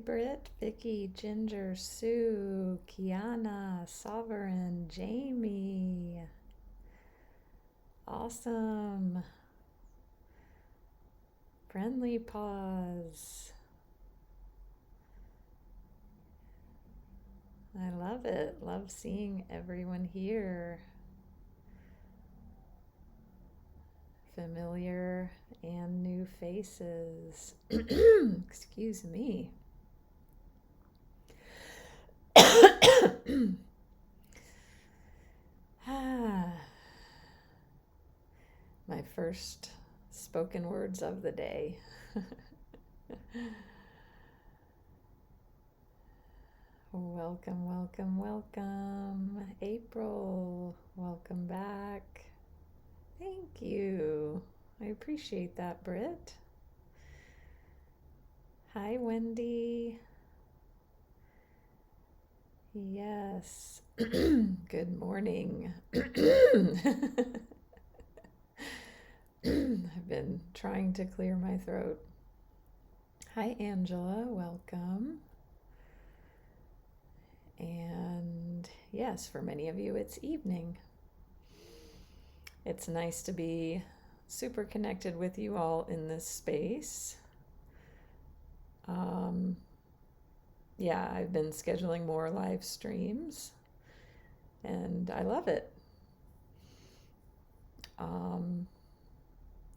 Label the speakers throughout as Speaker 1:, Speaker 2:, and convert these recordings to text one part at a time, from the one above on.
Speaker 1: Britt, Vicky, Ginger, Sue, Kiana, Sovereign, Jamie. Awesome. Friendly pause. I love it. Love seeing everyone here. Familiar and new faces. Excuse me. My first spoken words of the day. Welcome, welcome, welcome. April, welcome back. Thank you. I appreciate that, Britt. Hi, Wendy. Yes. Good morning. I've been trying to clear my throat. Hi, Angela. Welcome. And yes, for many of you, it's evening. It's nice to be super connected with you all in this space. Yeah, I've been scheduling more live streams, and I love it.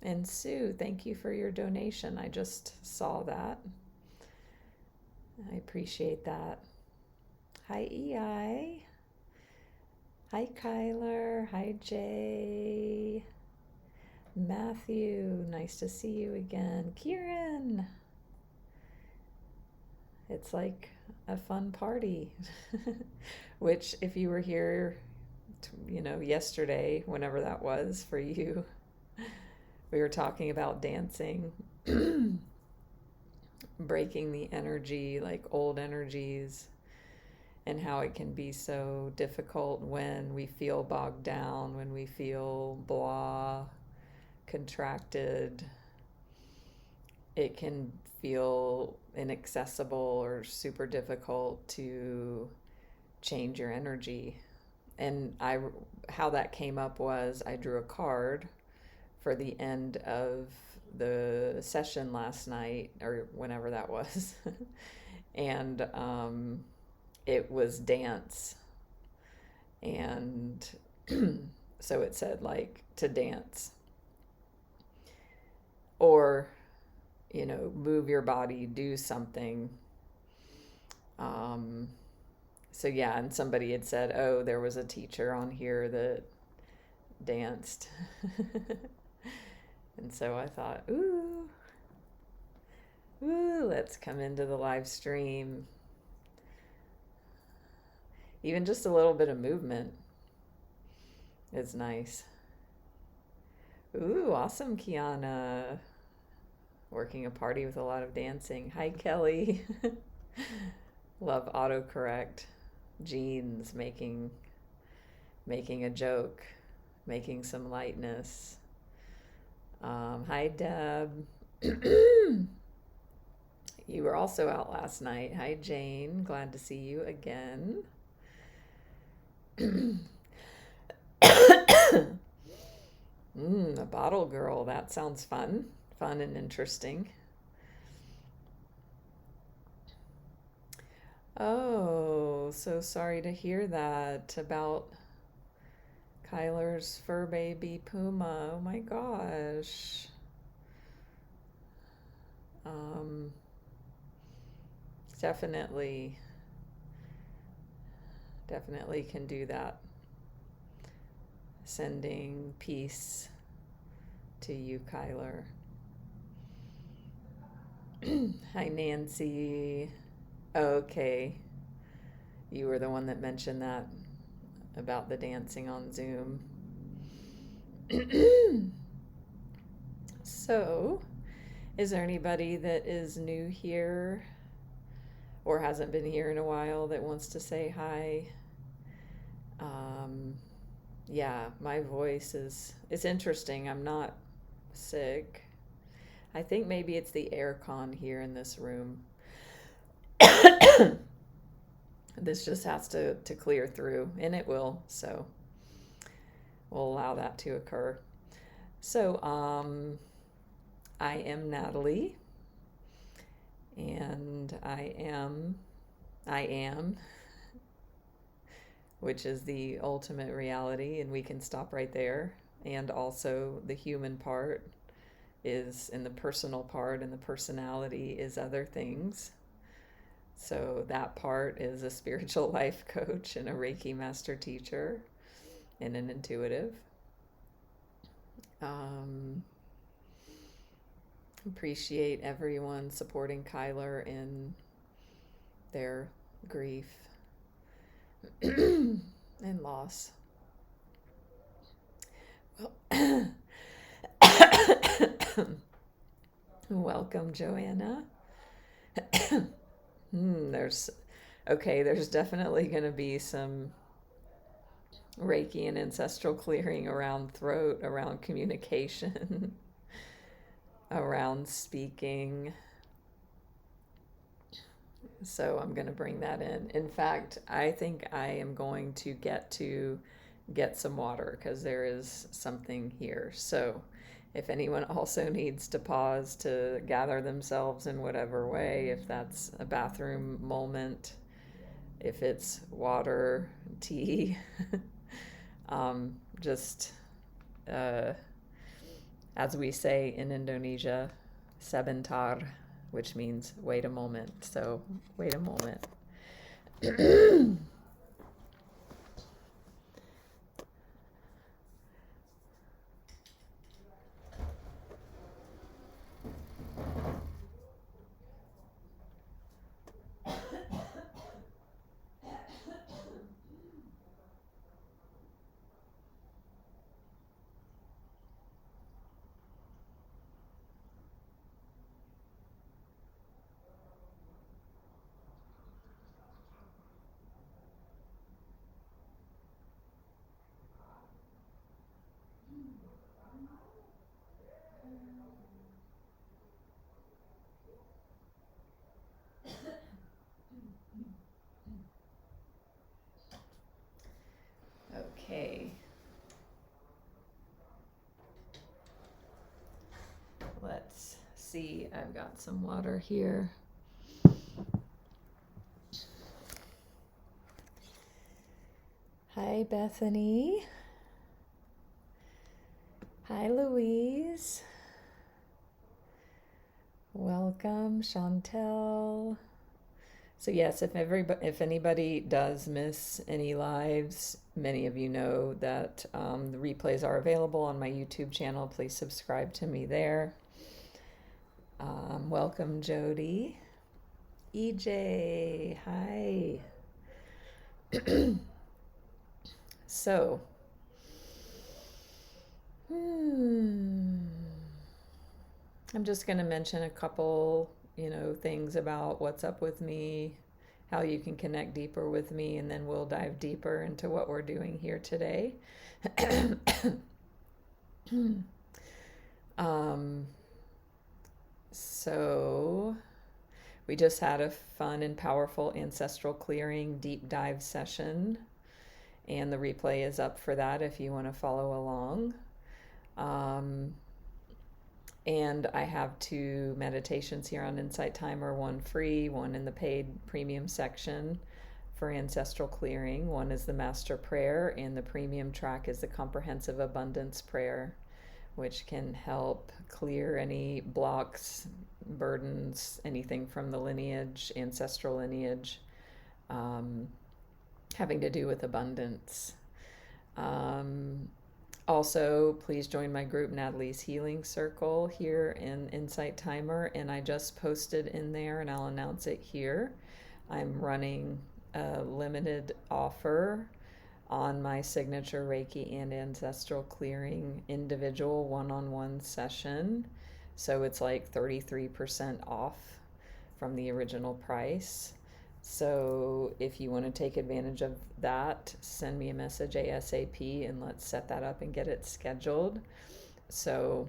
Speaker 1: And Sue, thank you for your donation. I just saw that. I appreciate that. Hi, EI. Hi, Kyler. Hi, Jay. Matthew, nice to see you again. Kieran. It's like a fun party, which if you were here, yesterday, whenever that was for you, we were talking about dancing, breaking the energy, like old energies, and how it can be so difficult when we feel bogged down, when we feel blah, contracted. It can feel inaccessible or super difficult to change your energy. And how that came up was I drew a card for the end of the session last night, or whenever that was. And it was dance. And so it said, like, to dance. Or, move your body, do something. So yeah, and somebody had said, oh, there was a teacher on here that danced. And so I thought, ooh, let's come into the live stream. Even just a little bit of movement is nice. Ooh, awesome, Kiana. Working a party with a lot of dancing. Hi, Kelly. Love autocorrect. Jeans making a joke, making some lightness. Hi, Deb. You were also out last night. Hi, Jane. Glad to see you again. A bottle girl. That sounds fun. Fun and interesting. Oh, so sorry to hear that about Kyler's fur baby Puma. Oh my gosh. Definitely can do that. Sending peace to you, Kyler. Hi, Nancy. Okay. You were the one that mentioned that about the dancing on Zoom. So, is there anybody that is new here or hasn't been here in a while that wants to say hi? Yeah, my voice it's interesting. I'm not sick. I think maybe it's the air con here in this room. This just has to clear through, and it will. So we'll allow that to occur. So I am Natalie, and I am, which is the ultimate reality, and we can stop right there. And also the human part is in the personal part, and the personality is other things. So that part is a spiritual life coach and a Reiki master teacher and an intuitive. Appreciate everyone supporting Kyler in their grief and loss. Welcome, Joanna. There's definitely going to be some Reiki and ancestral clearing around throat, around communication, around speaking. So I'm going to bring that in. In fact, I think I am going to get some water because there is something here. So if anyone also needs to pause to gather themselves in whatever way, if that's a bathroom moment, if it's water, tea, just as we say in Indonesia, sebentar, which means wait a moment. So wait a moment. Okay. Let's see. I've got some water here. Hi, Bethany. Hi, Louise. Welcome, Chantel. So yes, if anybody does miss any lives, many of you know that the replays are available on my YouTube channel. Please subscribe to me there. Welcome, Jody. EJ, hi. So, I'm just going to mention a couple, things about what's up with me, how you can connect deeper with me, and then we'll dive deeper into what we're doing here today. So we just had a fun and powerful ancestral clearing deep dive session, and the replay is up for that if you want to follow along. And I have 2 meditations here on Insight Timer, one free, one in the paid premium section for ancestral clearing. One is the Master Prayer, and the premium track is the Comprehensive Abundance Prayer, which can help clear any blocks, burdens, anything from the lineage, ancestral lineage, having to do with abundance. Also, please join my group, Natalie's Healing Circle, here in Insight Timer, and I just posted in there, and I'll announce it here. I'm running a limited offer on my signature Reiki and Ancestral Clearing individual one-on-one session. So it's like 33% off from the original price. So if you want to take advantage of that, send me a message ASAP and let's set that up and get it scheduled. So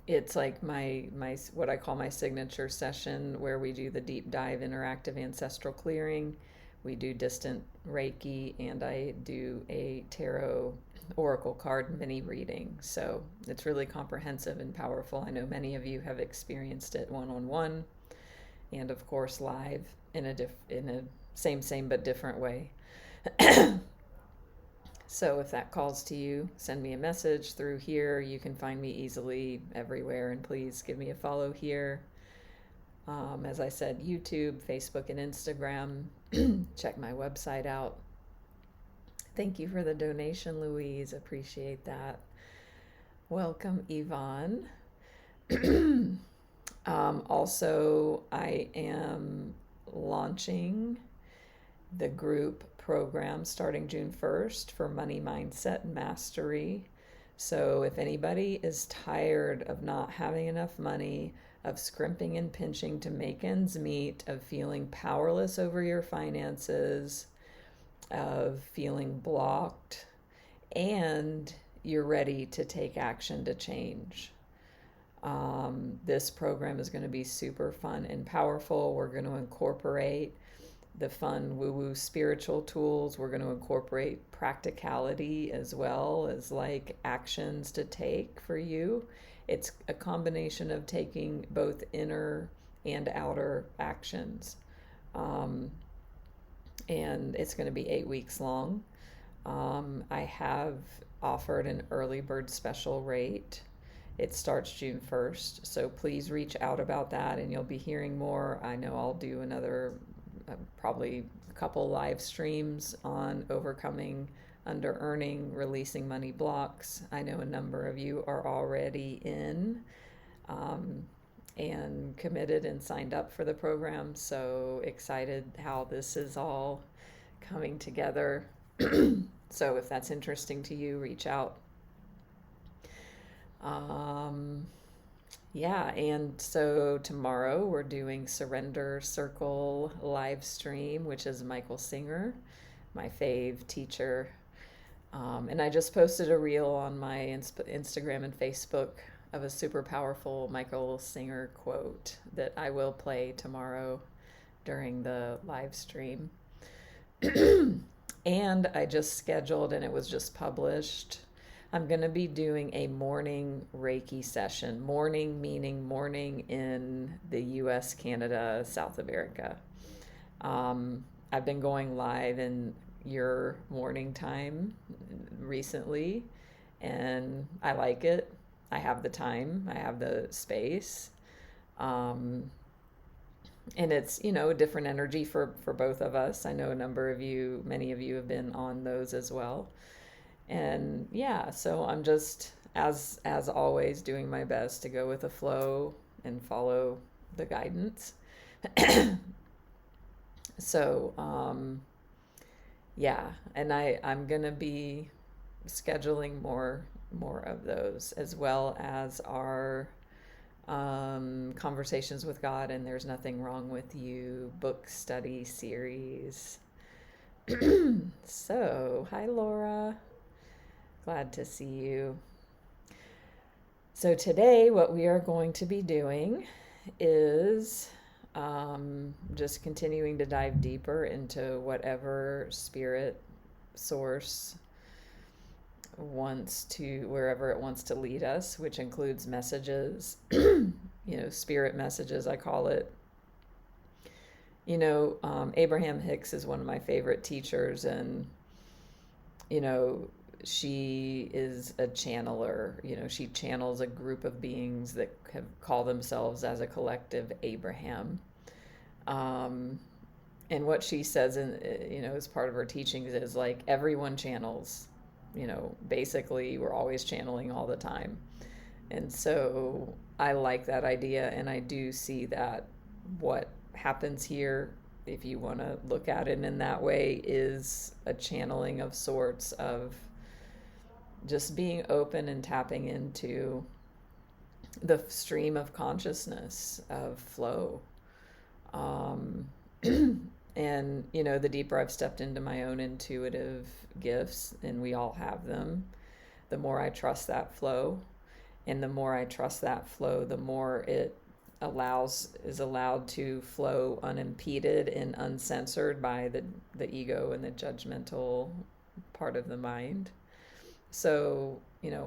Speaker 1: It's like my what I call my signature session, where we do the deep dive interactive ancestral clearing. We do distant Reiki, and I do a tarot oracle card mini reading. So it's really comprehensive and powerful. I know many of you have experienced it one-on-one, and of course live in a same but different way. So if that calls to you, send me a message through here. You can find me easily everywhere, and please give me a follow here. As I said, YouTube, Facebook, and Instagram. Check my website out. Thank you for the donation, Louise. Appreciate that. Welcome, Yvonne. Also, I am launching the group program starting June 1st for Money Mindset Mastery. So if anybody is tired of not having enough money, of scrimping and pinching to make ends meet, of feeling powerless over your finances, of feeling blocked, and you're ready to take action to change, this program is going to be super fun and powerful. We're going to incorporate the fun woo-woo spiritual tools. We're going to incorporate practicality as well as like actions to take for you. It's a combination of taking both inner and outer actions. And it's going to be 8 weeks long. I have offered an early bird special rate. It starts June 1st. So please reach out about that, and you'll be hearing more. I know I'll do another probably a couple live streams on overcoming under earning, releasing money blocks. I know a number of you are already in and committed and signed up for the program. So excited how this is all coming together. So if that's interesting to you, reach out. Yeah, and so tomorrow we're doing Surrender Circle live stream, which is Michael Singer, my fave teacher. And I just posted a reel on my Instagram and Facebook of a super powerful Michael Singer quote that I will play tomorrow during the live stream. And I just scheduled, and it was just published, I'm going to be doing a morning Reiki session. Morning meaning morning in the US, Canada, South America. I've been going live in your morning time recently, and I like it. I have the time, I have the space. And it's, a different energy for both of us. I know many of you have been on those as well. And yeah, so I'm just, as always, doing my best to go with the flow and follow the guidance. So, yeah, and I'm going to be scheduling more of those, as well as our Conversations with God and There's Nothing Wrong with You book study series. So, hi, Laura. Glad to see you. So today what we are going to be doing is just continuing to dive deeper into whatever spirit source wherever it wants to lead us, which includes messages, spirit messages, I call it. Abraham Hicks is one of my favorite teachers, and, she is a channeler. She channels a group of beings that call themselves as a collective Abraham. And what she says as part of her teachings is like everyone channels, basically we're always channeling all the time. And so I like that idea, and I do see that what happens here, if you want to look at it in that way, is a channeling of sorts, of just being open and tapping into the stream of consciousness, of flow. And, the deeper I've stepped into my own intuitive gifts, and we all have them, the more I trust that flow. And the more I trust that flow, the more it is allowed to flow unimpeded and uncensored by the ego and the judgmental part of the mind. So,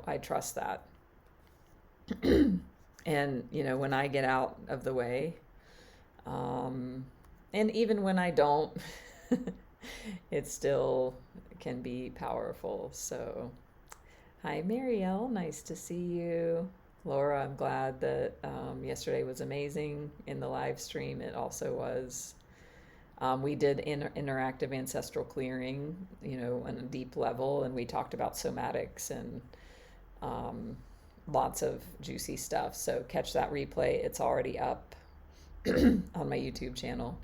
Speaker 1: I trust that. And, when I get out of the way, and even when I don't, it still can be powerful. So, hi, Marielle. Nice to see you. Laura, I'm glad that yesterday was amazing in the live stream. It also was. We did interactive ancestral clearing, on a deep level, and we talked about somatics and lots of juicy stuff. So catch that replay. It's already up on my YouTube channel,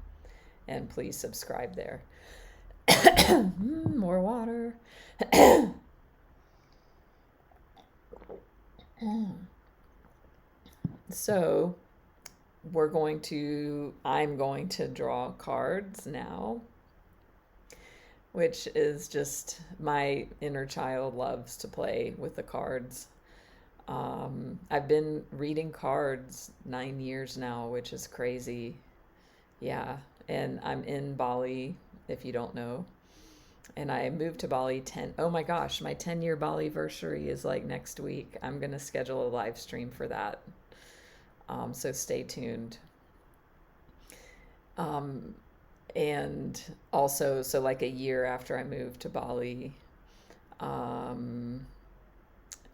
Speaker 1: and please subscribe there. More water. So I'm going to draw cards now, which is just, my inner child loves to play with the cards. I've been reading cards 9 years now, which is crazy. Yeah. And I'm in Bali, if you don't know. And I moved to Bali oh my gosh, my 10-year Bali anniversary is like next week. I'm going to schedule a live stream for that. So stay tuned. And also, so like a year after I moved to Bali,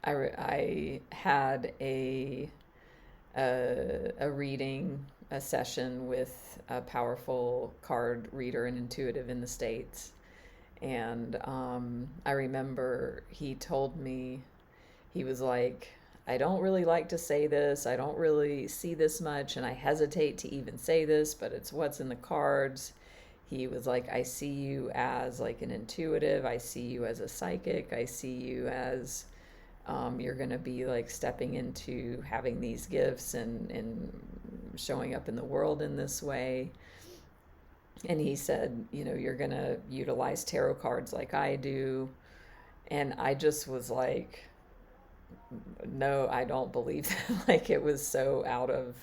Speaker 1: I had a reading, a session with a powerful card reader and intuitive in the States. And I remember he told me, he was like, I don't really like to say this. I don't really see this much, and I hesitate to even say this, but it's what's in the cards. He was like, I see you as like an intuitive. I see you as a psychic. I see you as you're going to be like stepping into having these gifts and showing up in the world in this way. And he said, you're going to utilize tarot cards like I do. And I just was like, no, I don't believe that. Like, it was so out of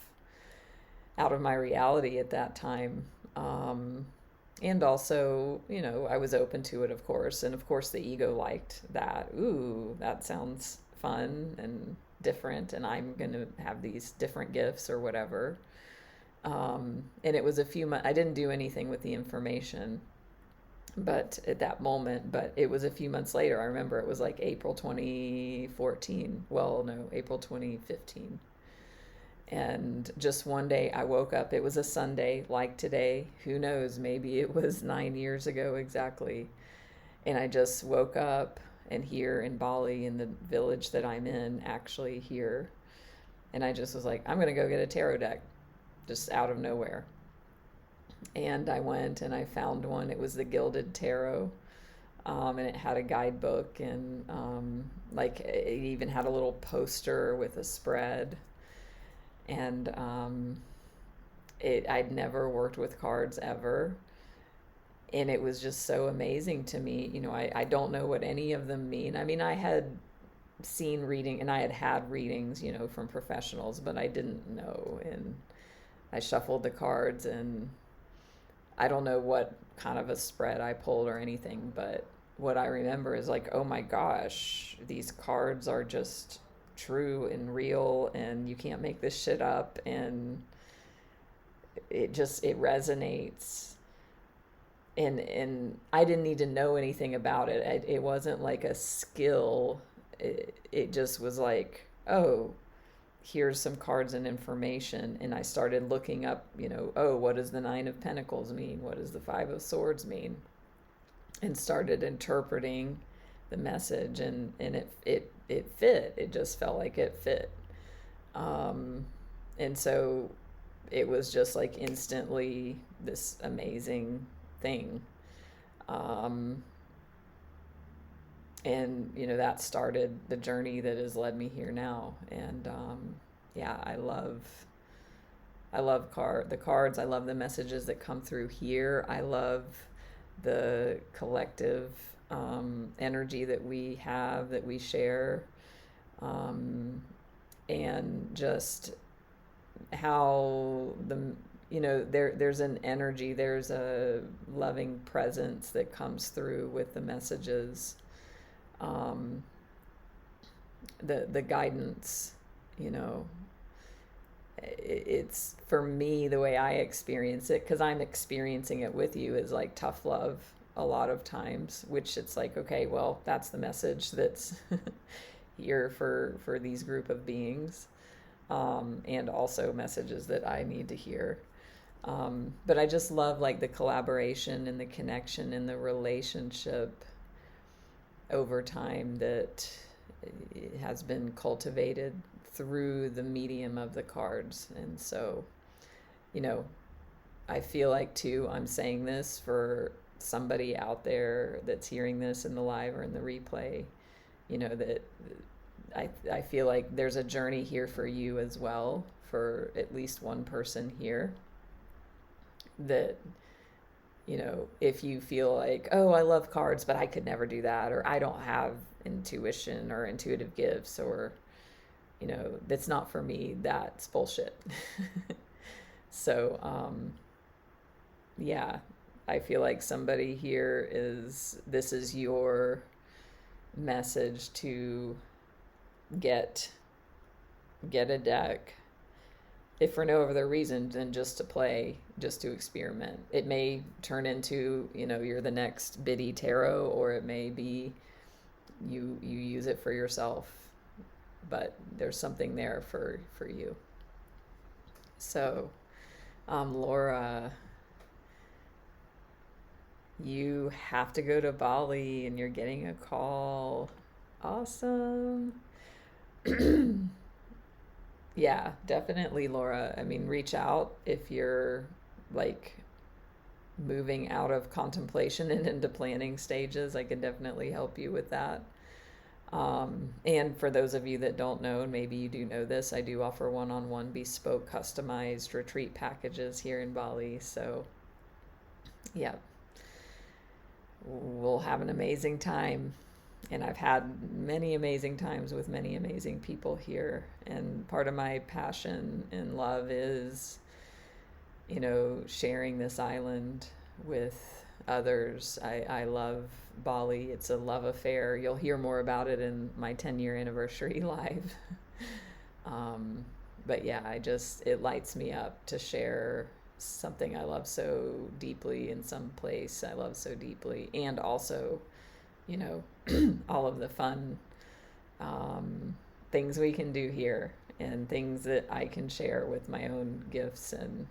Speaker 1: my reality at that time. And also, I was open to it, of course. And of course the ego liked that. Ooh, that sounds fun and different, and I'm going to have these different gifts or whatever. And it was a few months, I didn't do anything with the information, but at that moment, but it was a few months later. I remember it was like April 2014. Well, no, April 2015. And just one day I woke up, it was a Sunday like today. Who knows? Maybe it was 9 years ago exactly. And I just woke up, and here in Bali, in the village that I'm in, actually here. And I just was like, I'm going to go get a tarot deck, just out of nowhere. And I went and I found one. It was the Gilded Tarot. And it had a guidebook, and like it even had a little poster with a spread. And I'd never worked with cards ever. And it was just so amazing to me. I don't know what any of them mean. I mean, I had seen reading, and I had readings, from professionals, but I didn't know. And I shuffled the cards, and I don't know what kind of a spread I pulled or anything, but what I remember is like, oh my gosh, these cards are just true and real, and you can't make this shit up. And it resonates. And I didn't need to know anything about it. It wasn't like a skill. It just was like, oh, here's some cards and information. And I started looking up, oh, what does the 9 of Pentacles mean? What does the 5 of Swords mean? And started interpreting the message, and it fit. It just felt like it fit. And so it was just like instantly this amazing thing. And that started the journey that has led me here now. And yeah, I love the cards. I love the messages that come through here. I love the collective energy that we have, that we share. and just how there's an energy, there's a loving presence that comes through with the messages, the guidance, it's, for me, the way I experience it, because I'm experiencing it with you, is like tough love a lot of times, which it's like, okay, well, that's the message that's here for these group of beings, and also messages that I need to hear. But I just love like the collaboration and the connection and the relationship over time that has been cultivated through the medium of the cards. And so, I feel like too, I'm saying this for somebody out there that's hearing this in the live or in the replay, that I feel like there's a journey here for you as well, for at least one person here, that, if you feel like, oh, I love cards, but I could never do that, or I don't have intuition or intuitive gifts, or, that's not for me, that's bullshit. So, yeah, I feel like somebody here this is your message to get a deck, if for no other reason than just to play, just to experiment. It may turn into, you're the next Biddy Tarot, or it may be you use it for yourself, but there's something there for you. So, Laura, you have to go to Bali and you're getting a call. Awesome. Yeah, definitely, Laura. I mean, reach out if you're like moving out of contemplation and into planning stages. I can definitely help you with that. And for those of you that don't know, and maybe you do know this, I do offer one-on-one bespoke customized retreat packages here in Bali. So yeah, we'll have an amazing time. And I've had many amazing times with many amazing people here. And part of my passion and love is, sharing this island with others. I love Bali. It's a love affair. You'll hear more about it in my 10-year anniversary live. But yeah, it lights me up to share something I love so deeply in some place I love so deeply. And also, all of the fun things we can do here, and things that I can share with my own gifts and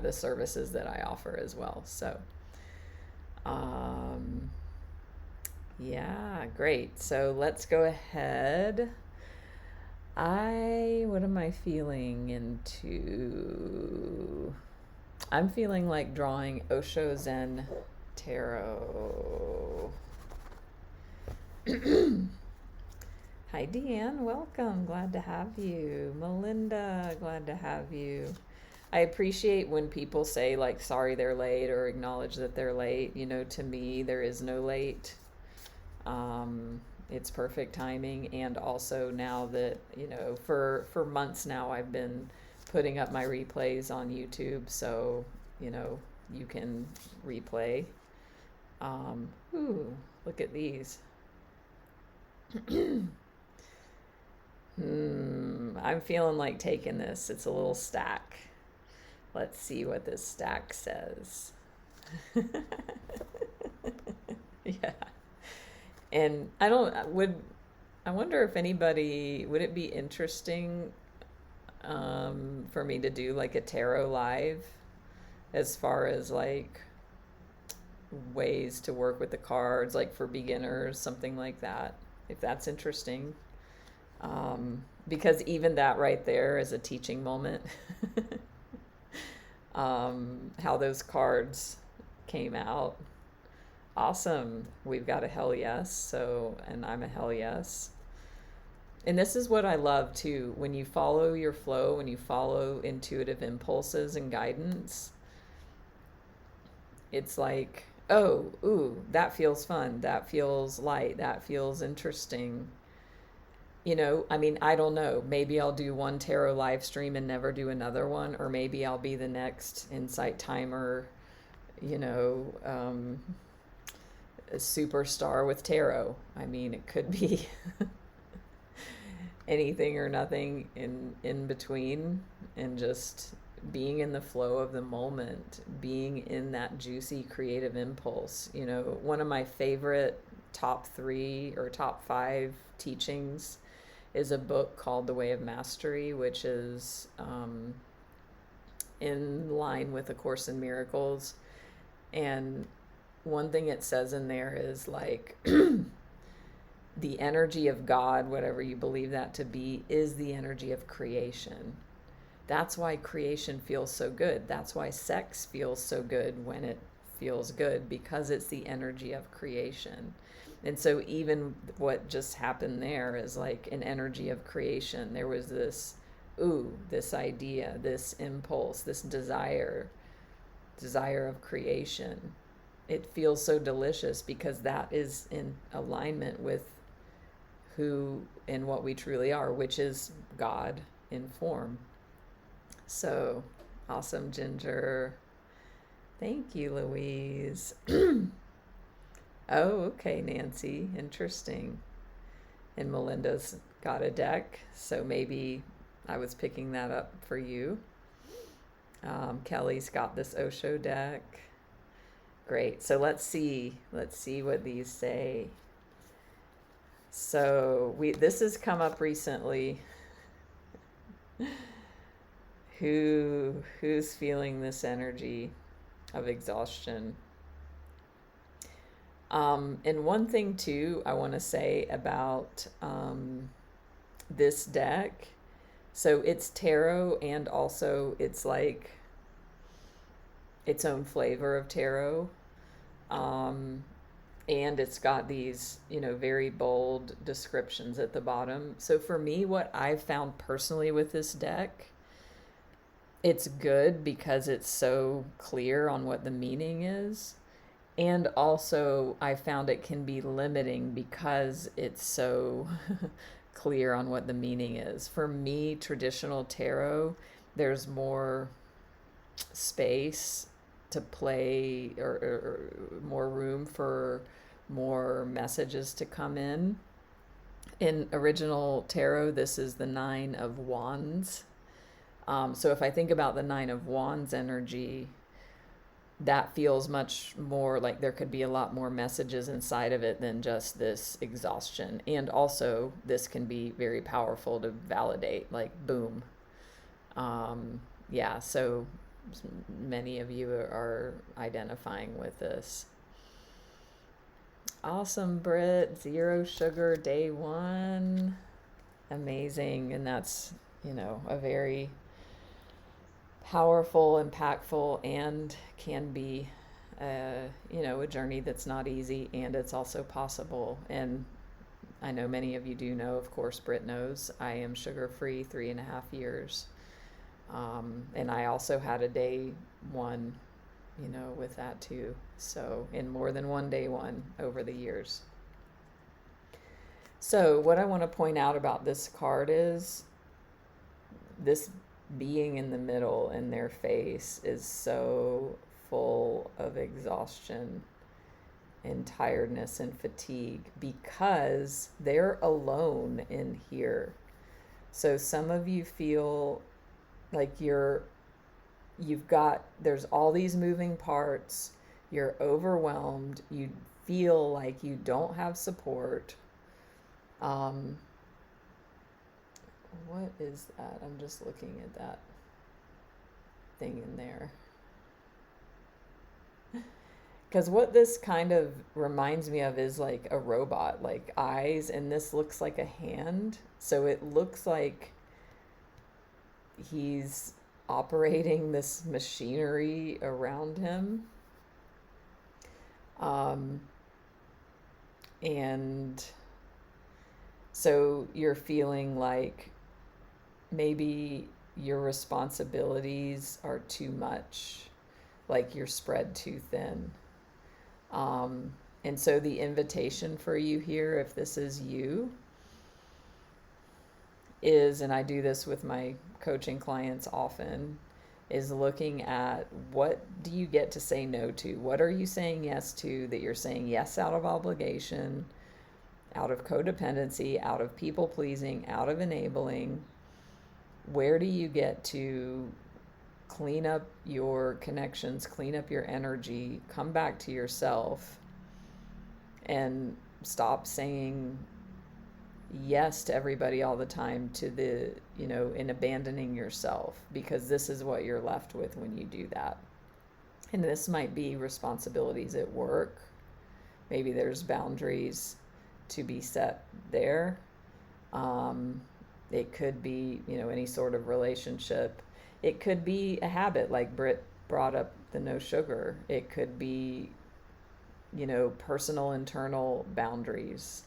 Speaker 1: the services that I offer as well. So yeah, great. So let's go ahead. What am I feeling into? I'm feeling like drawing Osho Zen Tarot. Hi, Deanne. Welcome. Glad to have you. Melinda, glad to have you. I appreciate when people say, like, sorry they're late, or acknowledge that they're late. To me, there is no late. It's perfect timing. And also now that, for months now, I've been putting up my replays on YouTube, so you can replay. Ooh, look at these. I'm feeling like taking this. It's a little stack. Let's see what this stack says. Yeah. And I wonder if anybody, would it be interesting for me to do like a tarot live, as far as like ways to work with the cards, like for beginners, something like that, if that's interesting. Because even that right there is a teaching moment. How those cards came out. Awesome. We've got a hell yes. So, and I'm a hell yes. And this is what I love too. When you follow your flow, when you follow intuitive impulses and guidance, it's like oh, ooh, that feels fun. That feels light. That feels interesting. I mean, I don't know. Maybe I'll do one tarot live stream and never do another one, or maybe I'll be the next Insight Timer, you know, um, a superstar with tarot. I mean, it could be anything or nothing in between, and just being in the flow of the moment, being in that juicy creative impulse. One of my favorite top 3 or top 5 teachings is a book called The Way of Mastery, which is in line with A Course in Miracles. And one thing it says in there is like, the energy of God, whatever you believe that to be, is the energy of creation. That's why creation feels so good. That's why sex feels so good when it feels good, because it's the energy of creation. And so even what just happened there is like an energy of creation. There was this idea, this impulse, this desire of creation. It feels so delicious because that is in alignment with who and what we truly are, which is God in form. So awesome, Ginger. Thank you, Louise. Oh, okay, Nancy. Interesting. And Melinda's got a deck, so maybe I was picking that up for you. Kelly's got this Osho deck. Great. So let's see what these say. So this has come up recently. Who's feeling this energy of exhaustion? And one thing too I want to say about this deck. So it's tarot, and also it's like its own flavor of tarot. And it's got these, very bold descriptions at the bottom. So for me, what I've found personally with this deck, it's good because it's so clear on what the meaning is. And also, I found it can be limiting because it's so clear on what the meaning is. For me, traditional tarot, there's more space to play, or more room for more messages to come in. In original tarot, this is the 9 of Wands. So if I think about the 9 of Wands energy, that feels much more like there could be a lot more messages inside of it than just this exhaustion. And also, this can be very powerful to validate, like, boom. Yeah, so many of you are identifying with this. Awesome, Britt. 0 sugar, day 1. Amazing. And that's, a very powerful, impactful, and can be, a journey that's not easy, and it's also possible. And I know many of you do know, of course, Britt knows, I am sugar-free 3.5 years. And I also had a day 1, with that too. So in more than one day 1 over the years. So what I want to point out about this card is this being in the middle in their face is so full of exhaustion and tiredness and fatigue because they're alone in here. So some of you feel like there's all these moving parts, you're overwhelmed, you feel like you don't have support. What is that? I'm just looking at that thing in there. Because what this kind of reminds me of is like a robot, like eyes, and this looks like a hand. So it looks like he's operating this machinery around him. And so you're feeling like maybe your responsibilities are too much, like you're spread too thin. And so the invitation for you here, if this is you, is, and I do this with my coaching clients often, is looking at what do you get to say no to? What are you saying yes to that you're saying yes out of obligation, out of codependency, out of people pleasing, out of enabling? Where do you get to clean up your connections, clean up your energy, come back to yourself, and stop saying yes to everybody all the time, to the, in abandoning yourself, because this is what you're left with when you do that. And this might be responsibilities at work. Maybe there's boundaries to be set there. It could be, any sort of relationship. It could be a habit, like Britt brought up the no sugar. It could be, personal internal boundaries,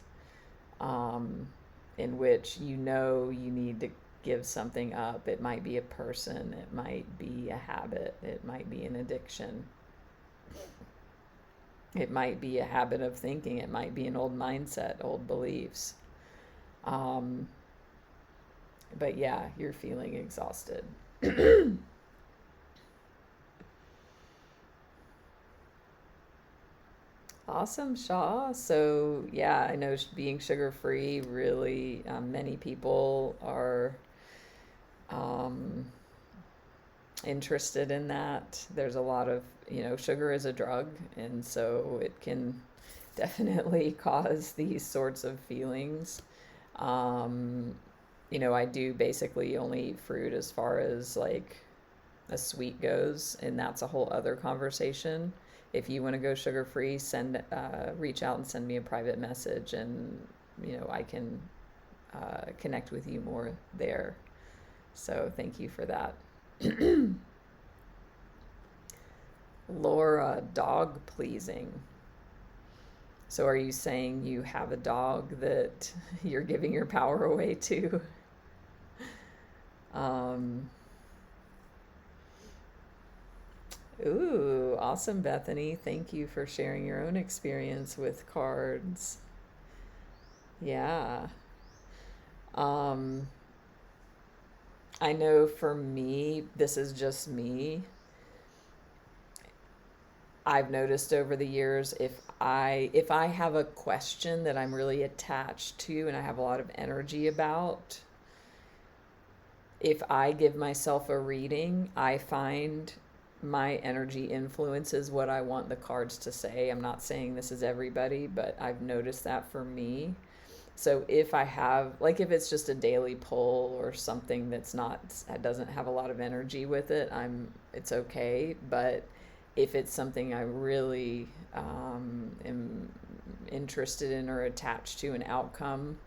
Speaker 1: in which you need to give something up. It might be a person, it might be a habit, it might be an addiction, it might be a habit of thinking, it might be an old mindset, old beliefs. But yeah, you're feeling exhausted. Awesome, Shaw. So yeah, I know being sugar-free really, many people are interested in that. There's a lot of, sugar is a drug, and so it can definitely cause these sorts of feelings. I do basically only eat fruit as far as like a sweet goes, and that's a whole other conversation. If you want to go sugar free, reach out and send me a private message, and I can connect with you more there. So thank you for that. Laura, dog pleasing. So are you saying you have a dog that you're giving your power away to? Ooh, awesome, Bethany. Thank you for sharing your own experience with cards. Yeah. Um, I know for me, this is just me. I've noticed over the years, if I have a question that I'm really attached to and I have a lot of energy about, if I give myself a reading, I find my energy influences what I want the cards to say. I'm not saying this is everybody, but I've noticed that for me. So if I have, like, if it's just a daily pull or something that doesn't have a lot of energy with it, it's okay. But if it's something I really am interested in or attached to an outcome,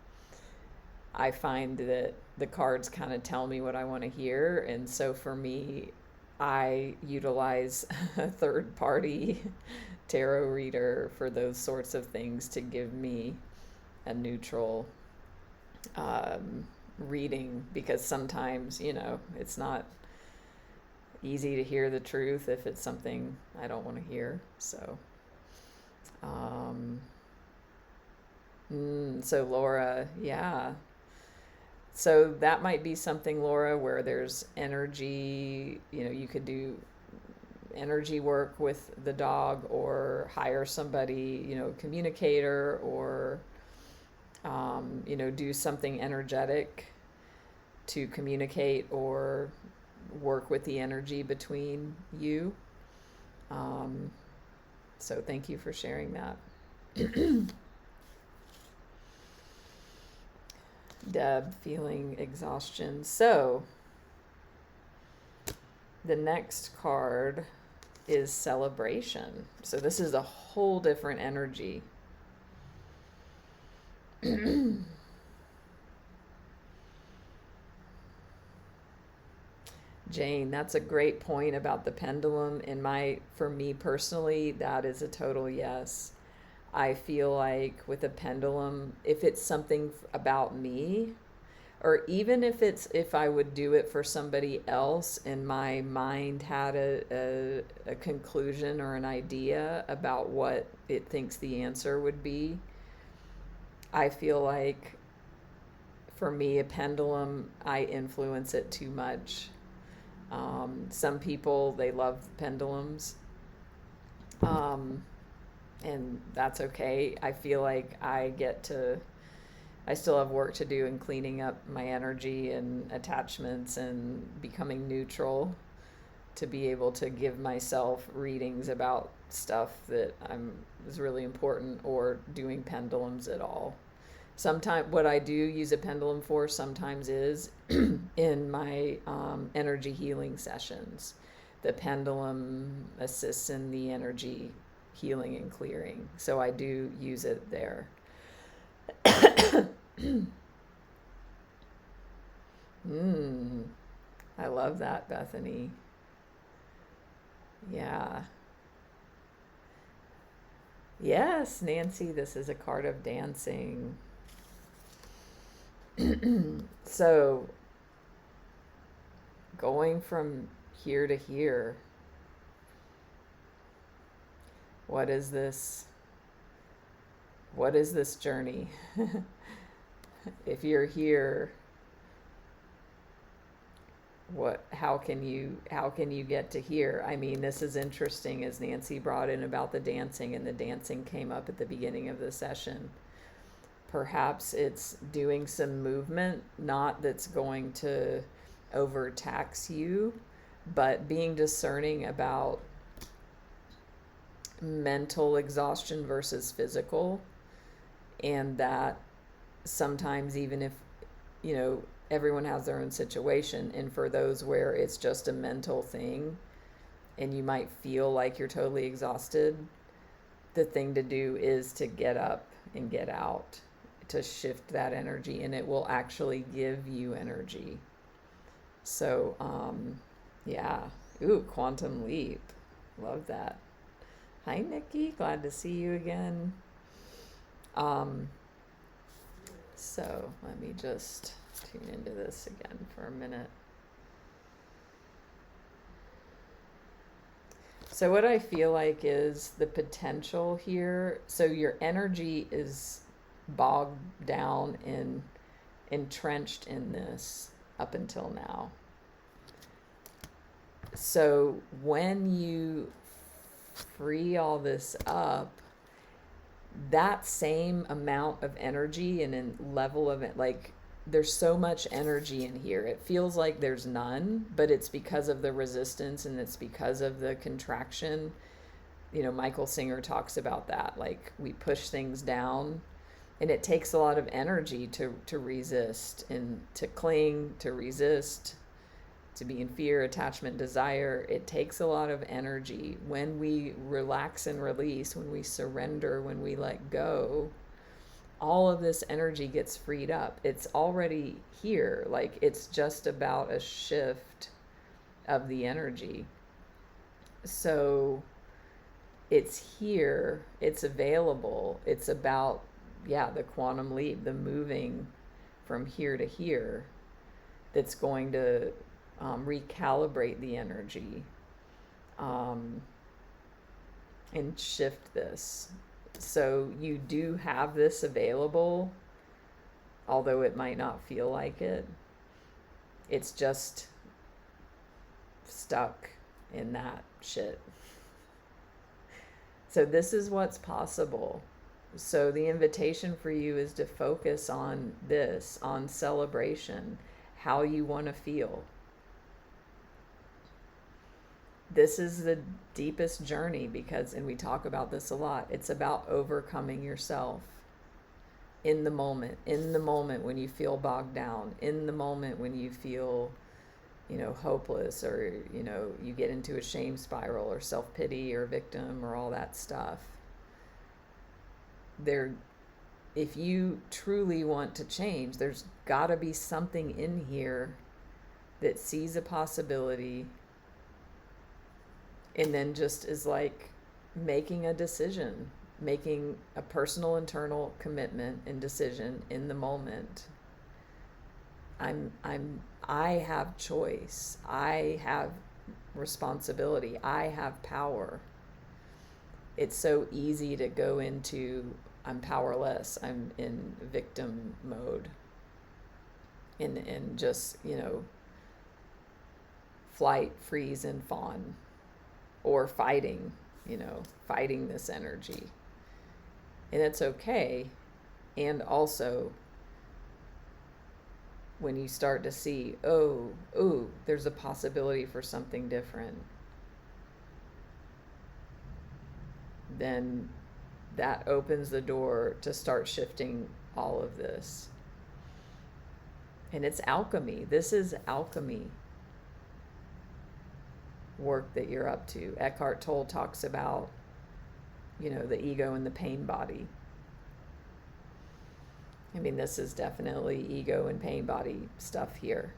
Speaker 1: I find that the cards kind of tell me what I want to hear. And so for me, I utilize a third party tarot reader for those sorts of things to give me a neutral reading, because sometimes, it's not easy to hear the truth if it's something I don't want to hear. So, so Laura, yeah. So that might be something, Laura, where there's energy, you could do energy work with the dog, or hire somebody, communicator, or, do something energetic to communicate or work with the energy between you. So thank you for sharing that. Deb, feeling exhaustion. So the next card is celebration. So this is a whole different energy. Jane, that's a great point about the pendulum. For me personally, that is a total yes. I feel like with a pendulum, if it's something about me, or even if I would do it for somebody else and my mind had a conclusion or an idea about what it thinks the answer would be, I feel like for me, a pendulum, I influence it too much. Some people, they love pendulums, and that's okay. I feel like I still have work to do in cleaning up my energy and attachments and becoming neutral to be able to give myself readings about stuff that is really important, or doing pendulums at all. Sometimes what I do use a pendulum for sometimes is in my energy healing sessions. The pendulum assists in the energy healing and clearing, so I do use it there. I love that, Bethany. Yeah. Yes, Nancy, this is a card of dancing. So, going from here to here, what is this journey? If you're here, how can you get to here? I mean, this is interesting, as Nancy brought in about the dancing, and the dancing came up at the beginning of the session. Perhaps it's doing some movement, not that's going to overtax you, but being discerning about mental exhaustion versus physical, and that sometimes, even if, everyone has their own situation, and for those where it's just a mental thing and you might feel like you're totally exhausted, the thing to do is to get up and get out, to shift that energy, and it will actually give you energy. So, yeah. Ooh, quantum leap. Love that. Hi, Nikki. Glad to see you again. So let me just tune into this again for a minute. So what I feel like is the potential here. So your energy is bogged down and entrenched in this up until now. So when you free all this up, that same amount of energy and in level of it, like, there's so much energy in here. It feels like there's none, but it's because of the resistance and it's because of the contraction. Michael Singer talks about that. Like, we push things down, and it takes a lot of energy to resist and to cling, to resist, to be in fear, attachment, desire. It takes a lot of energy. When we relax and release, when we surrender, when we let go, all of this energy gets freed up. It's already here. Like, it's just about a shift of the energy. So it's here, it's available. It's about, the quantum leap, the moving from here to here, that's going to recalibrate the energy and shift this. So you do have this available, although it might not feel like it. It's just stuck in that shit. So this is what's possible. So the invitation for you is to focus on this, on celebration, how you want to feel. This is the deepest journey because, and we talk about this a lot, it's about overcoming yourself in the moment when you feel bogged down, in the moment when you feel, hopeless, or, you get into a shame spiral or self-pity or victim or all that stuff. If you truly want to change, there's got to be something in here that sees a possibility and then just is like making a decision, making a personal internal commitment and decision in the moment. I have choice. I have responsibility. I have power. It's so easy to go into, I'm powerless. I'm in victim mode. In just, flight, freeze, and fawn. Or fighting, fighting this energy. And it's okay. And also, when you start to see, there's a possibility for something different, then that opens the door to start shifting all of this. And it's alchemy. This is alchemy work that you're up to. Eckhart Tolle talks about, the ego and the pain body. I mean, this is definitely ego and pain body stuff here.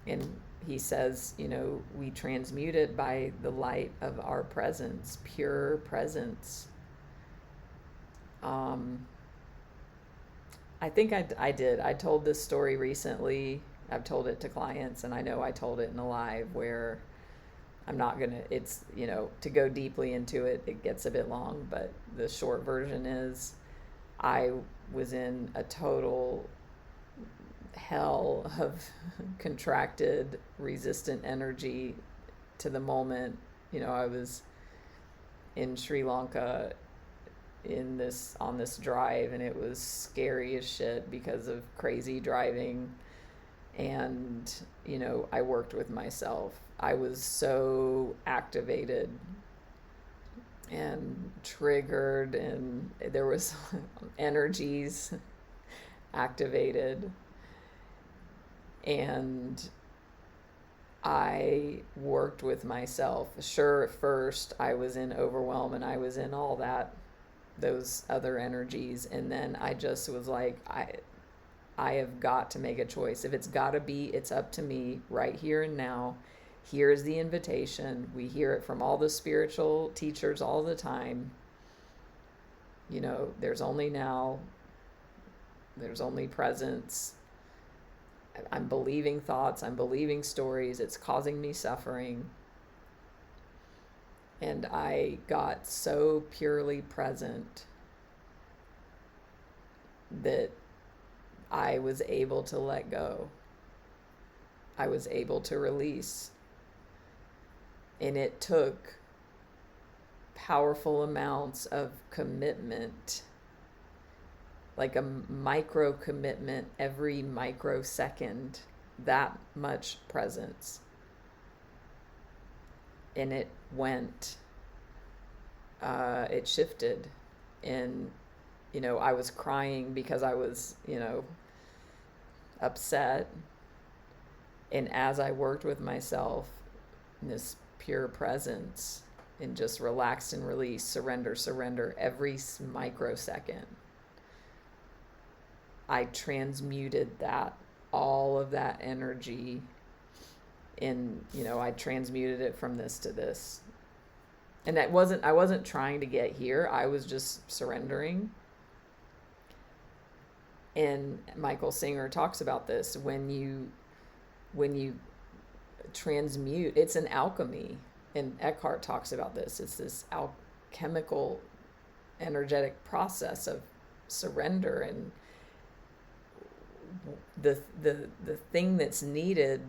Speaker 1: And he says, we transmute it by the light of our presence, pure presence. I think I did. I told this story recently. I've told it to clients, and I know I told it in a live where I'm not going to, it's, to go deeply into it, it gets a bit long, but the short version is I was in a total hell of contracted, resistant energy to the moment. I was in Sri Lanka on this drive, and it was scary as shit because of crazy driving. And, I worked with myself. I was so activated and triggered, and there was energies activated. And I worked with myself. Sure, at first I was in overwhelm and I was in all those other energies. And then I just was like, I have got to make a choice. If it's got to be, it's up to me right here and now. Here's the invitation. We hear it from all the spiritual teachers all the time. There's only now. There's only presence. I'm believing thoughts. I'm believing stories. It's causing me suffering. And I got so purely present that I was able to let go. I was able to release. And it took powerful amounts of commitment, like a micro commitment every microsecond, that much presence. And it went, it shifted. And, I was crying because I was, upset. And as I worked with myself in this pure presence and just relaxed and release, surrender every microsecond, I transmuted all of that energy in, I transmuted it from this to this. And I wasn't trying to get here. I was just surrendering. And Michael Singer talks about this. When you transmute, it's an alchemy. And Eckhart talks about this. It's this alchemical, energetic process of surrender. And the thing that's needed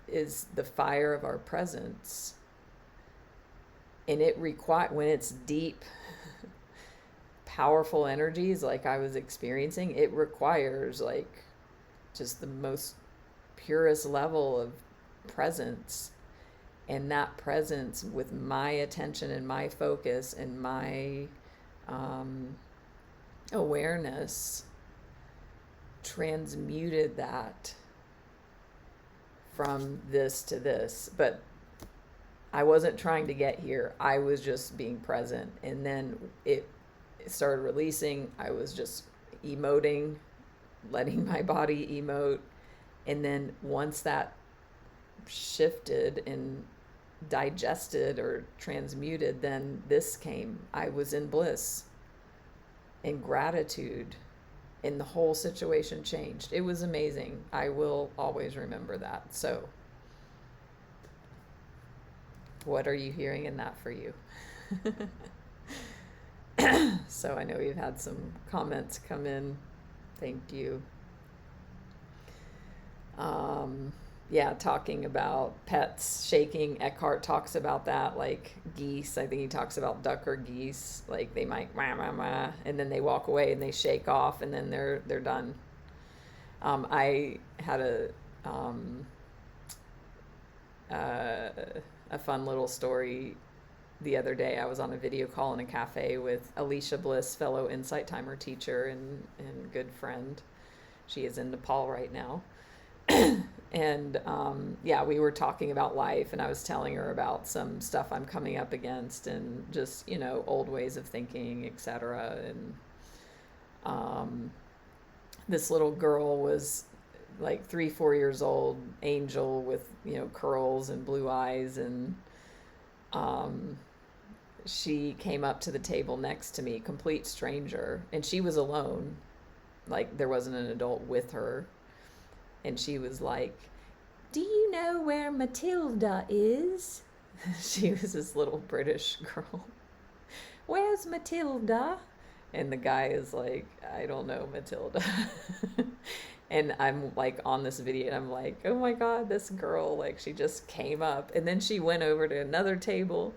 Speaker 1: is the fire of our presence. And it when it's deep, powerful energies like I was experiencing, it requires like just the most purest level of presence. And that presence, with my attention and my focus and my awareness, transmuted that from this to this. But I wasn't trying to get here. I was just being present. And then it started releasing. I was just emoting, letting my body emote. And then once that shifted and digested or transmuted, then this came. I was in bliss and gratitude and the whole situation changed. It was amazing. I will always remember that. So, what are you hearing in that for you? So, I know you've had some comments come in. Thank you. Yeah, talking about pets shaking. Eckhart talks about that, like geese. I think he talks about duck or geese. Like they might wah, wah, wah, and then they walk away and they shake off, and then they're done. I had a fun little story the other day. I was on a video call in a cafe with Alicia Bliss, fellow Insight Timer teacher and good friend. She is in Nepal right now. And yeah, we were talking about life, and I was telling her about some stuff I'm coming up against, and just, you know, old ways of thinking, etc. And this little girl was like 3-4 years old, angel with, you know, curls and blue eyes, and she came up to the table next to me, complete stranger, and she was alone, like there wasn't an adult with her. And she was like, "Do you know where Matilda is?" She was this little British girl. "Where's Matilda?" And the guy is like, "I don't know, Matilda." And I'm like on this video, and I'm like, oh my God, this girl, like she just came up. And then she went over to another table.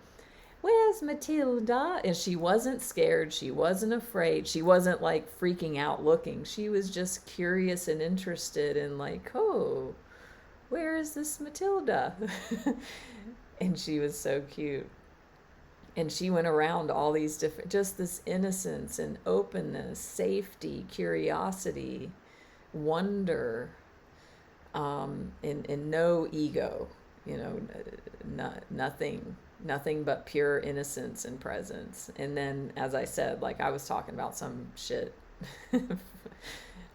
Speaker 1: "Where's Matilda?" And she wasn't scared. She wasn't afraid. She wasn't like freaking out looking. She was just curious and interested in like, oh, where is this Matilda? And she was so cute. And she went around all these different, just this innocence and openness, safety, curiosity, wonder, and no ego, you know, nothing but pure innocence and presence. And then, as I said, like I was talking about some shit.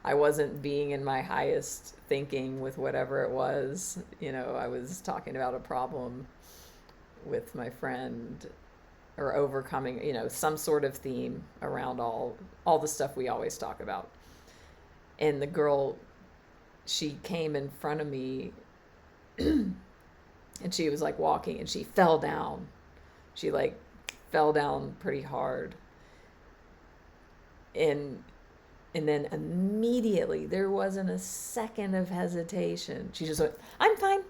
Speaker 1: I wasn't being in my highest thinking with whatever it was. You know, I was talking about a problem with my friend, or overcoming, you know, some sort of theme around all the stuff we always talk about. And the girl, she came in front of me and she was like walking, and she fell down. She like fell down pretty hard. And then immediately, there wasn't a second of hesitation. She just went, I'm fine.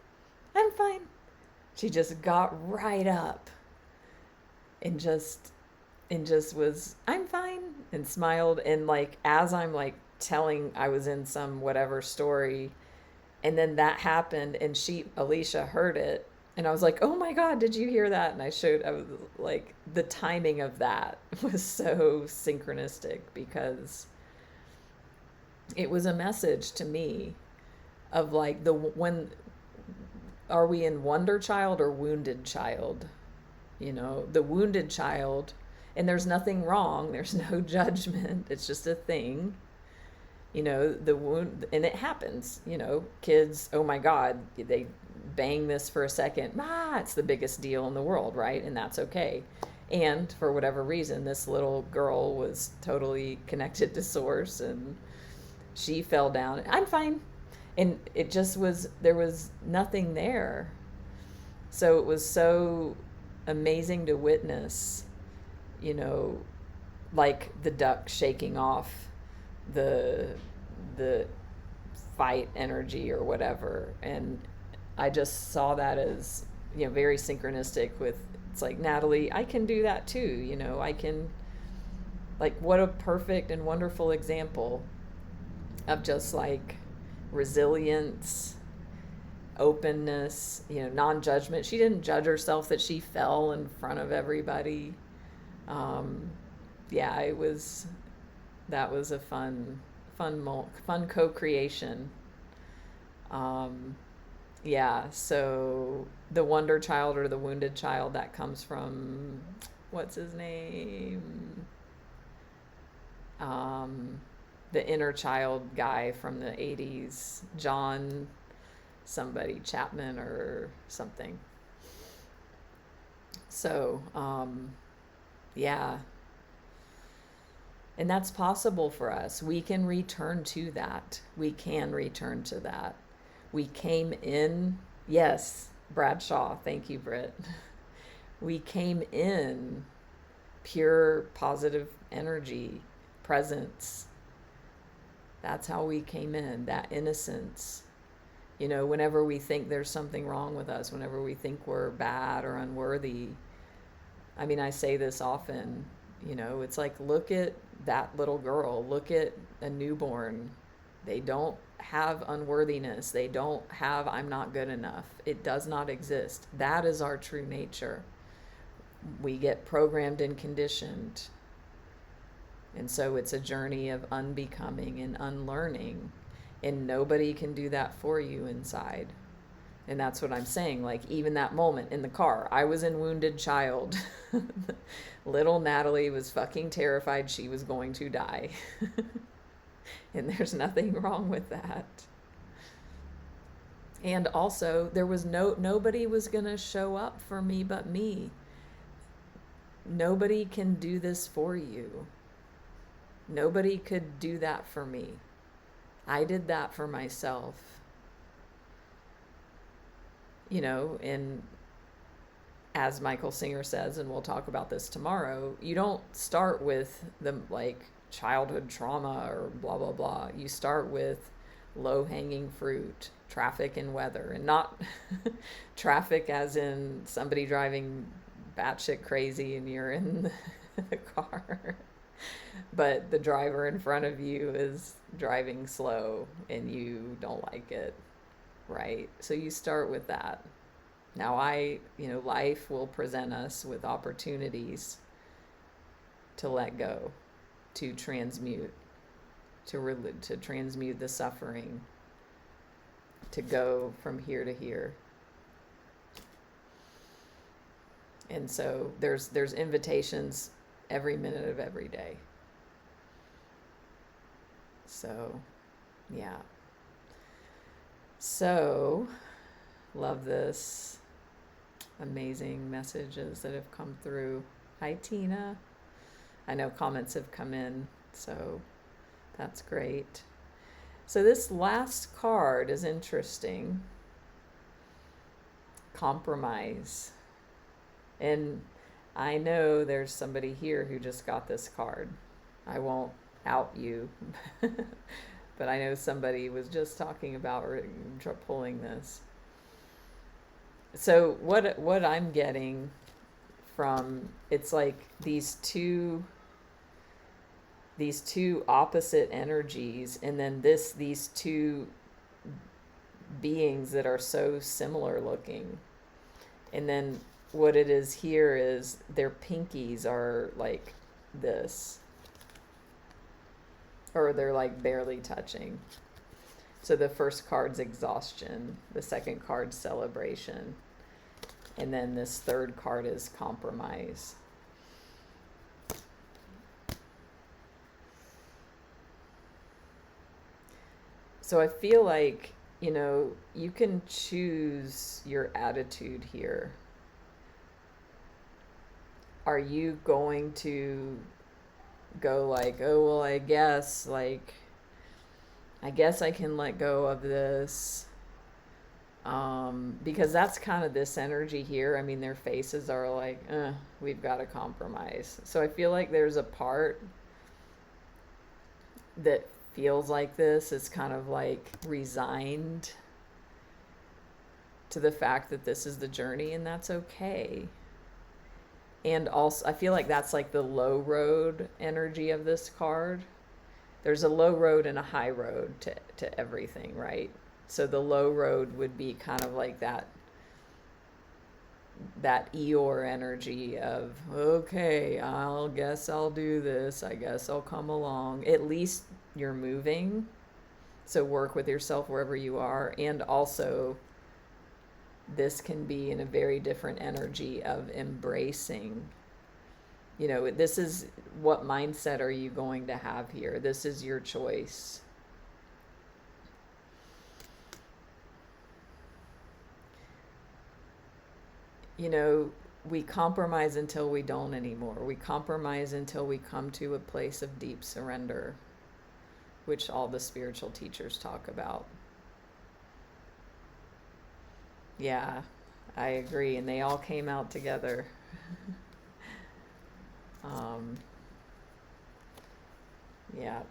Speaker 1: She just got right up and just was, I'm fine, and smiled. And like, as I'm like telling, I was in some whatever story, and then that happened, and Alicia heard it, and I was like, oh my God, did you hear that? And I was like, the timing of that was so synchronistic, because it was a message to me of like, when are we in wonder child or wounded child? You know, the wounded child, and there's nothing wrong, there's no judgment, it's just a thing. You know, the wound, and it happens, you know, kids, oh my God, they bang this for a second, it's the biggest deal in the world, right? And that's okay. And for whatever reason, this little girl was totally connected to source, and she fell down. I'm fine. And it just was, there was nothing there. So it was so amazing to witness, you know, like the duck shaking off the fight energy or whatever. And I just saw that as, you know, very synchronistic with, it's like, Natalie, I can do that too. You know, I can, like, what a perfect and wonderful example of just like resilience, openness, you know, non-judgment. She didn't judge herself that she fell in front of everybody. Yeah, that was a fun co-creation. Yeah, so the wonder child or the wounded child, that comes from, what's his name? The inner child guy from the 80s, John somebody, Chapman or something. So, yeah. And that's possible for us. We can return to that. We can return to that. We came in, yes, Bradshaw, thank you, Britt. We came in pure positive energy, presence. That's how we came in, that innocence. You know, whenever we think there's something wrong with us, whenever we think we're bad or unworthy, I mean, I say this often, you know, it's like, look at that little girl, look at a newborn. They don't have unworthiness. They don't have, I'm not good enough. It does not exist. That is our true nature. We get programmed and conditioned. And so it's a journey of unbecoming and unlearning. And nobody can do that for you inside. And that's what I'm saying. Like, even that moment in the car, I was in wounded child. Little Natalie was fucking terrified she was going to die. And there's nothing wrong with that. And also, there was nobody was going to show up for me but me. Nobody can do this for you. Nobody could do that for me. I did that for myself. You know, and as Michael Singer says, and we'll talk about this tomorrow, you don't start with the like childhood trauma or blah, blah, blah. You start with low-hanging fruit, traffic and weather, and not traffic as in somebody driving batshit crazy and you're in the car. But the driver in front of you is driving slow and you don't like it, right? So you start with that. Now life will present us with opportunities to let go, to transmute, to transmute the suffering, to go from here to here. And so there's invitations every minute of every day. So, yeah. So, love this. Amazing messages that have come through. Hi, Tina. I know comments have come in, so that's great. So this last card is interesting. Compromise. And I know there's somebody here who just got this card. I won't out you, but I know somebody was just talking about pulling this. So what I'm getting from, it's like these two opposite energies, and then these two beings that are so similar looking. And then what it is here is their pinkies are like this, or they're like barely touching. So the first card's exhaustion, the second card's celebration, and then this third card is compromise. So I feel like, you can choose your attitude here. Are you going to go like, oh, well, I guess I can let go of this, because that's kind of this energy here. I mean, their faces are like, we've got to compromise. So I feel like there's a part that feels like this is kind of like resigned to the fact that this is the journey, and that's okay. And also, I feel like that's like the low road energy of this card. There's a low road and a high road to everything, right? So the low road would be kind of like that Eeyore energy of, okay, guess I'll do this. I guess I'll come along. At least you're moving. So work with yourself wherever you are. And also, this can be in a very different energy of embracing. This is, what mindset are you going to have here? This is your choice. we compromise until we don't anymore. We compromise until we come to a place of deep surrender, which all the spiritual teachers talk about. Yeah, I agree. And they all came out together. Yeah.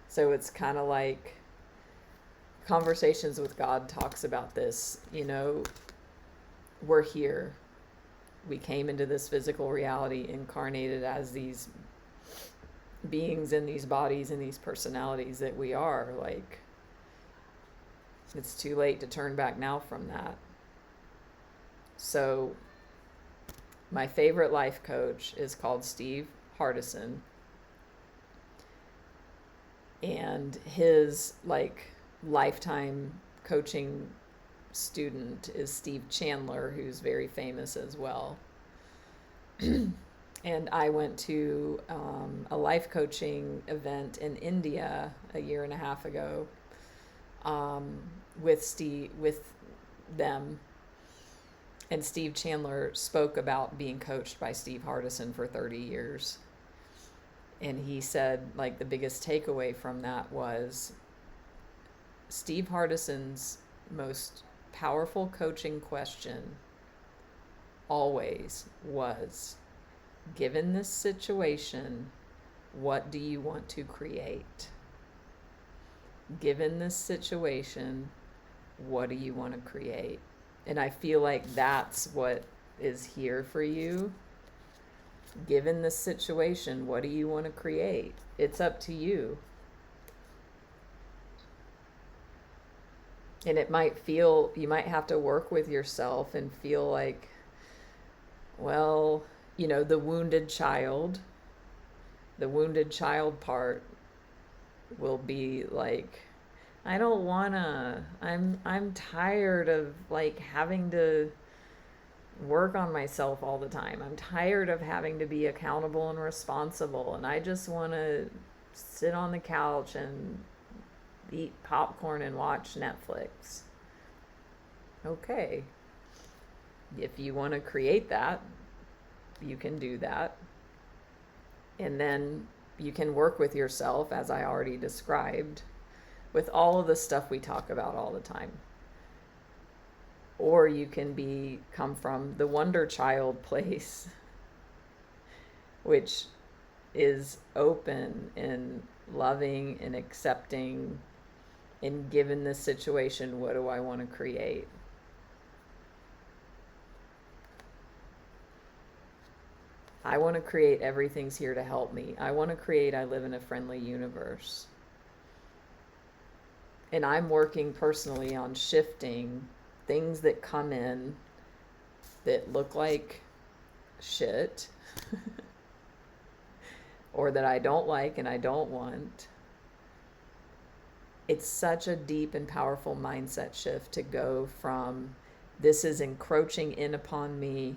Speaker 1: So it's kind of like Conversations with God talks about this. We're here. We came into this physical reality incarnated as these beings in these bodies and these personalities that we are. Like, it's too late to turn back now from that. So my favorite life coach is called Steve Hardison. And his lifetime coaching student is Steve Chandler, who's very famous as well. And I went to a life coaching event in India a year and a half ago with them. And Steve Chandler spoke about being coached by Steve Hardison for 30 years. And he said, the biggest takeaway from that was Steve Hardison's most powerful coaching question always was, given this situation, what do you want to create? Given this situation, what do you want to create? And I feel like that's what is here for you. Given this situation, what do you want to create? It's up to you. And it might feel, you might have to work with yourself and feel like, well, the wounded child part will be like, I don't wanna, I'm tired of having to work on myself all the time. I'm tired of having to be accountable and responsible, and I just want to sit on the couch and eat popcorn and watch Netflix. Okay. If you want to create that, you can do that. And then you can work with yourself, as I already described, with all of the stuff we talk about all the time. Or you can come from the wonder child place, which is open and loving and accepting, and given this situation, what do I want to create? I want to create everything's here to help me. I want to create I live in a friendly universe. And I'm working personally on shifting things that come in that look like shit or that I don't like and I don't want. It's such a deep and powerful mindset shift to go from this is encroaching in upon me.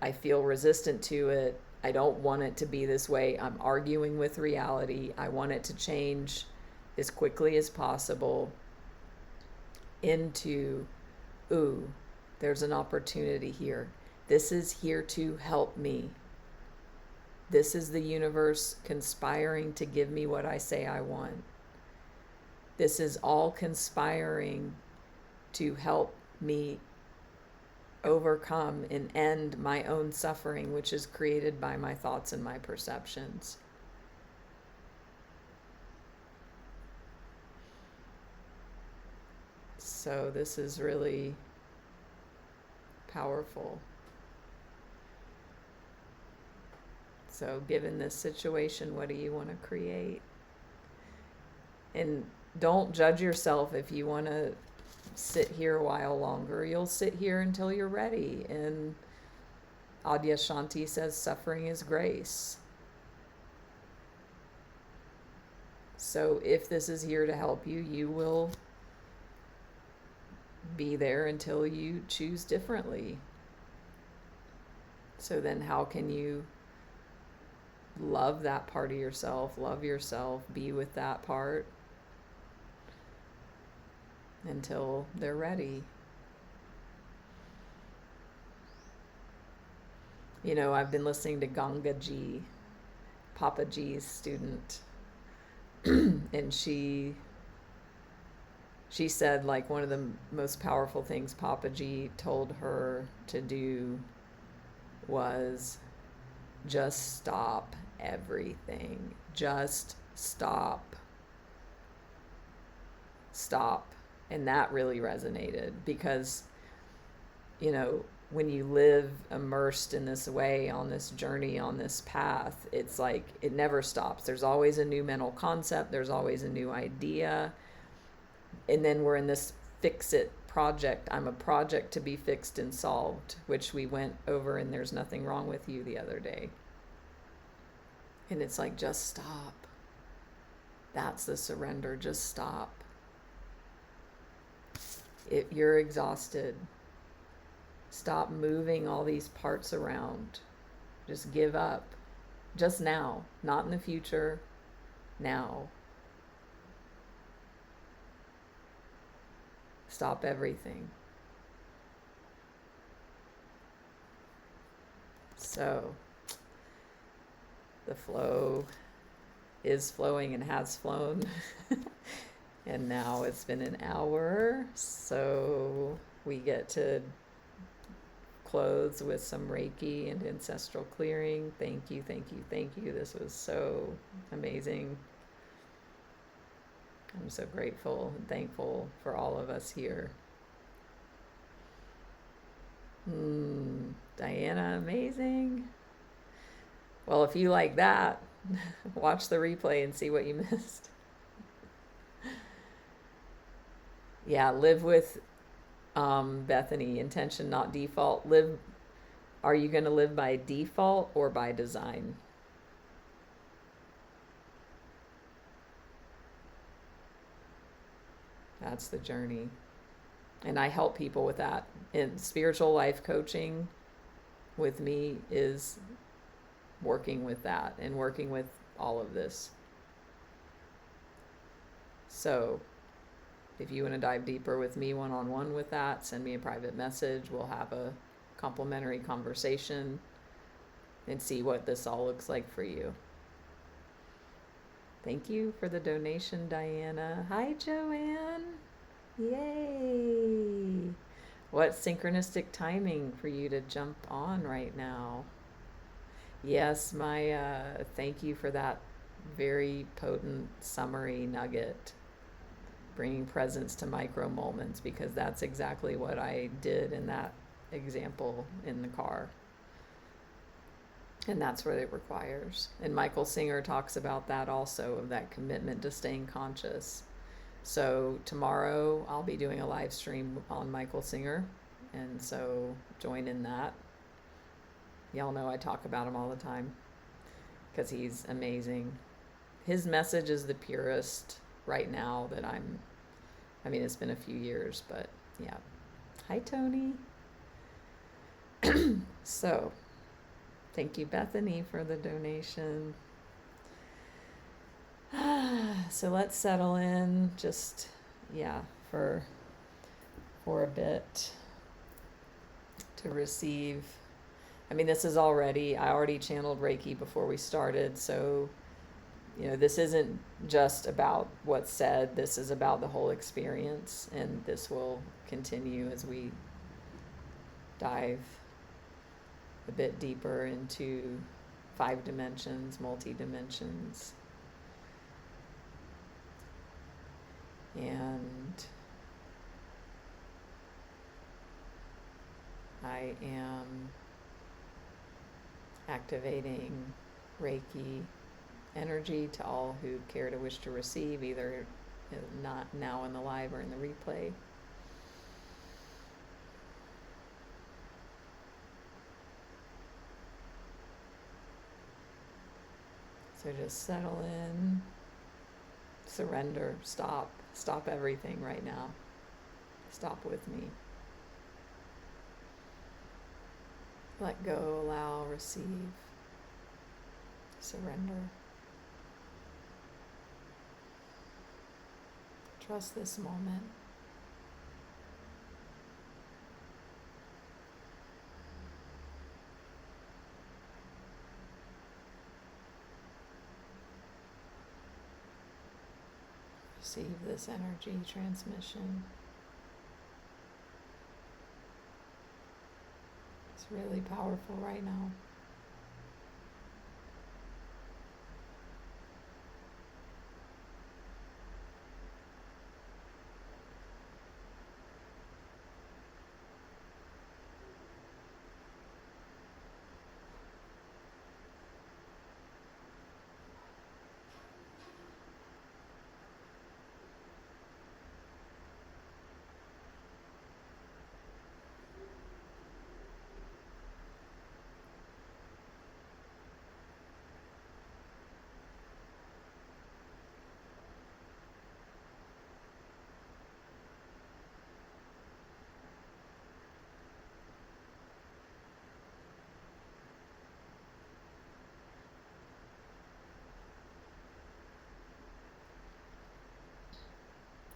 Speaker 1: I feel resistant to it. I don't want it to be this way. I'm arguing with reality. I want it to change as quickly as possible into, ooh, there's an opportunity here. This is here to help me. This is the universe conspiring to give me what I say I want. This is all conspiring to help me overcome and end my own suffering, which is created by my thoughts and my perceptions. So this is really powerful. So given this situation, what do you want to create? And don't judge yourself if you want to sit here a while longer. You'll sit here until you're ready. And Adyashanti says suffering is grace. So if this is here to help you, you will be there until you choose differently. So then how can you love that part of yourself, love yourself, be with that part until they're ready? I've been listening to Ganga Ji, Papa G's student, and she said, like, one of the most powerful things Papa G told her to do was just stop everything. Just stop. Stop. And that really resonated because, when you live immersed in this way, on this journey, on this path, it's like it never stops. There's always a new mental concept, there's always a new idea. And then we're in this fix it project. I'm a project to be fixed and solved, which we went over in There's Nothing Wrong with You the other day. And it's like, just stop. That's the surrender. Just stop. You're exhausted. Stop moving all these parts around. Just give up. Just now, not in the future. Now. Stop everything. So, the flow is flowing and has flown. And now it's been an hour, so we get to close with some Reiki and ancestral clearing. Thank you, thank you, thank you. This was so amazing. I'm so grateful and thankful for all of us here. Diana, amazing. Well, if you like that, watch the replay and see what you missed. Yeah, live with Bethany, intention, not default. Are you going to live by default or by design? That's the journey. And I help people with that. And spiritual life coaching with me is working with that and working with all of this. So if you want to dive deeper with me one-on-one with that, send me a private message. We'll have a complimentary conversation and see what this all looks like for you. Thank you for the donation, Diana. Hi, Joanne. Yay. What synchronistic timing for you to jump on right now. Yes, my thank you for that very potent summary nugget. Bringing presence to micro moments, because that's exactly what I did in that example in the car. And that's what it requires. And Michael Singer talks about that also, of that commitment to staying conscious. So tomorrow I'll be doing a live stream on Michael Singer. And so join in that. Y'all know I talk about him all the time because he's amazing. His message is the purest right now that it's been a few years, but yeah. Hi, Tony. So, thank you, Bethany, for the donation. So let's settle in just, for a bit to receive. I already channeled Reiki before we started, so this isn't just about what's said. This is about the whole experience, and this will continue as we dive a bit deeper into 5 dimensions, multi-dimensions. And I am activating Reiki energy to all who care to wish to receive, either not now in the live or in the replay. So just settle in, surrender, stop everything right now. Stop with me. Let go, allow, receive, surrender. Trust this moment. Receive this energy transmission. It's really powerful right now.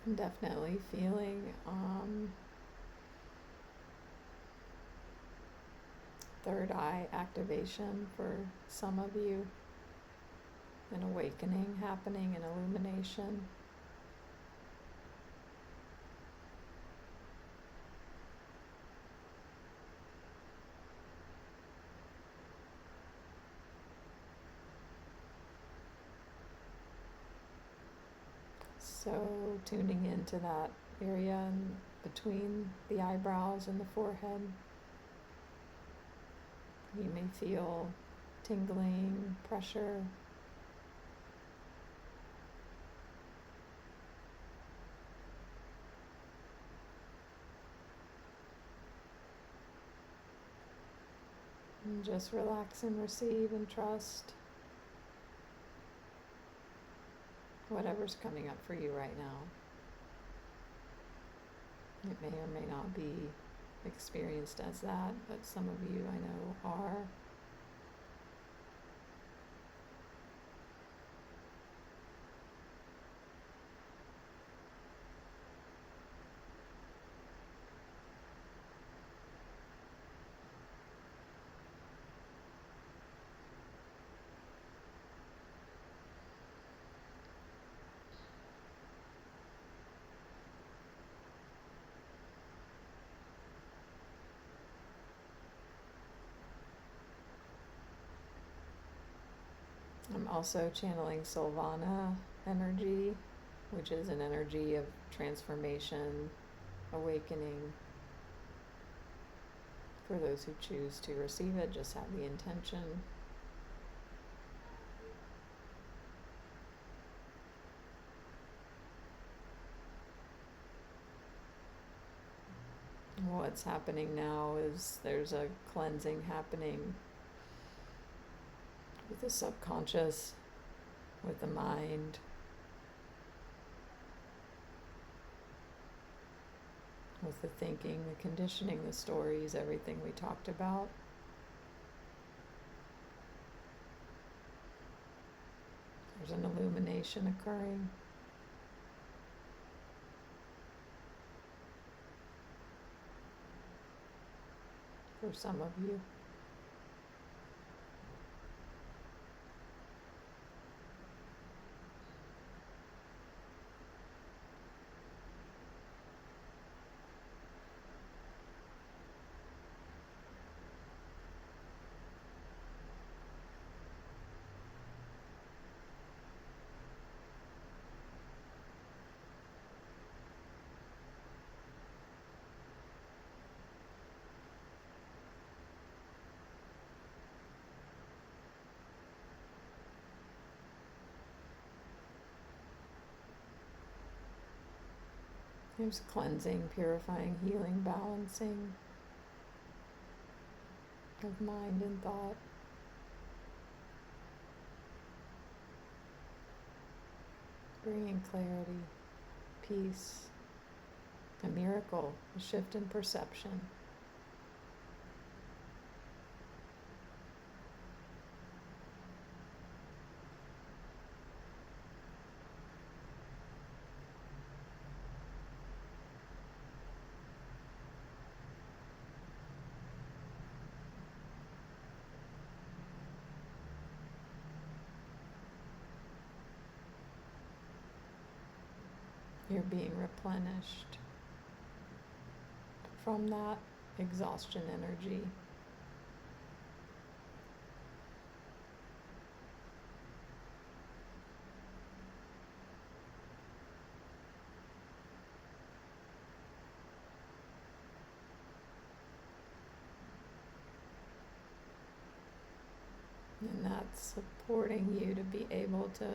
Speaker 1: I'm definitely feeling third eye activation for some of you, an awakening happening, an illumination. So tuning into that area in between the eyebrows and the forehead. You may feel tingling, pressure. And just relax and receive and trust whatever's coming up for you right now. It may or may not be experienced as that, but some of you I know are. I'm also channeling Solvana energy, which is an energy of transformation, awakening. For those who choose to receive it, just have the intention. What's happening now is there's a cleansing happening with the subconscious, with the mind, with the thinking, the conditioning, the stories, everything we talked about. There's an illumination occurring. For some of you. There's cleansing, purifying, healing, balancing of mind and thought. Bringing clarity, peace, a miracle, a shift in perception. You're being replenished from that exhaustion energy. And that's supporting you to be able to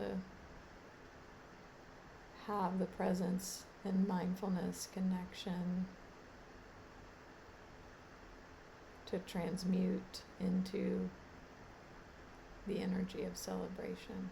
Speaker 1: have the presence and mindfulness connection to transmute into the energy of celebration.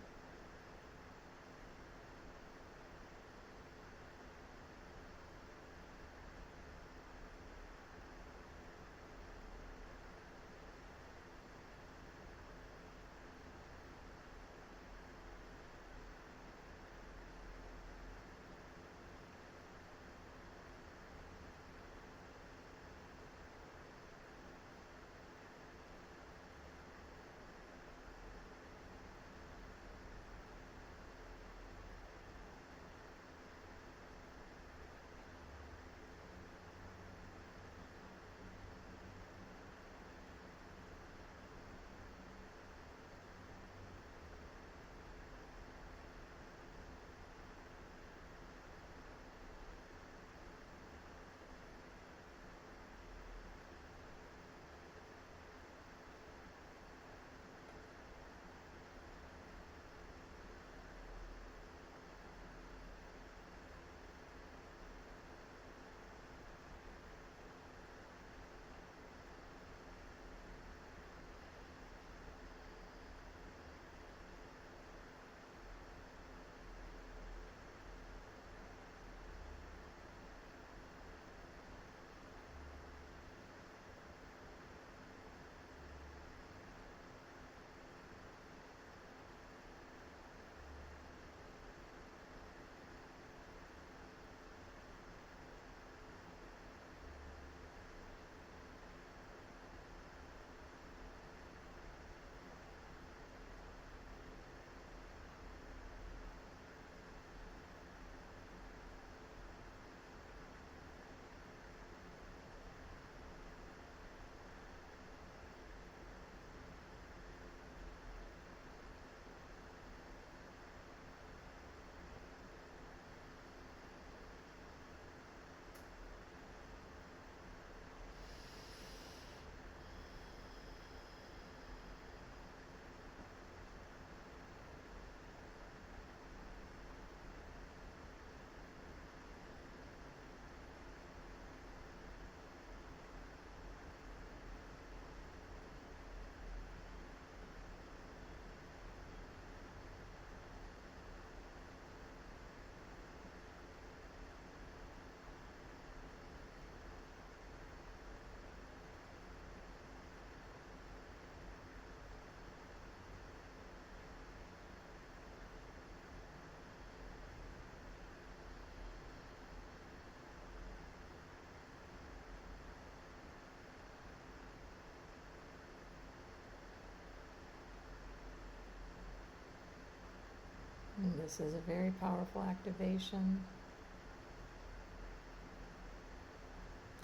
Speaker 1: And this is a very powerful activation,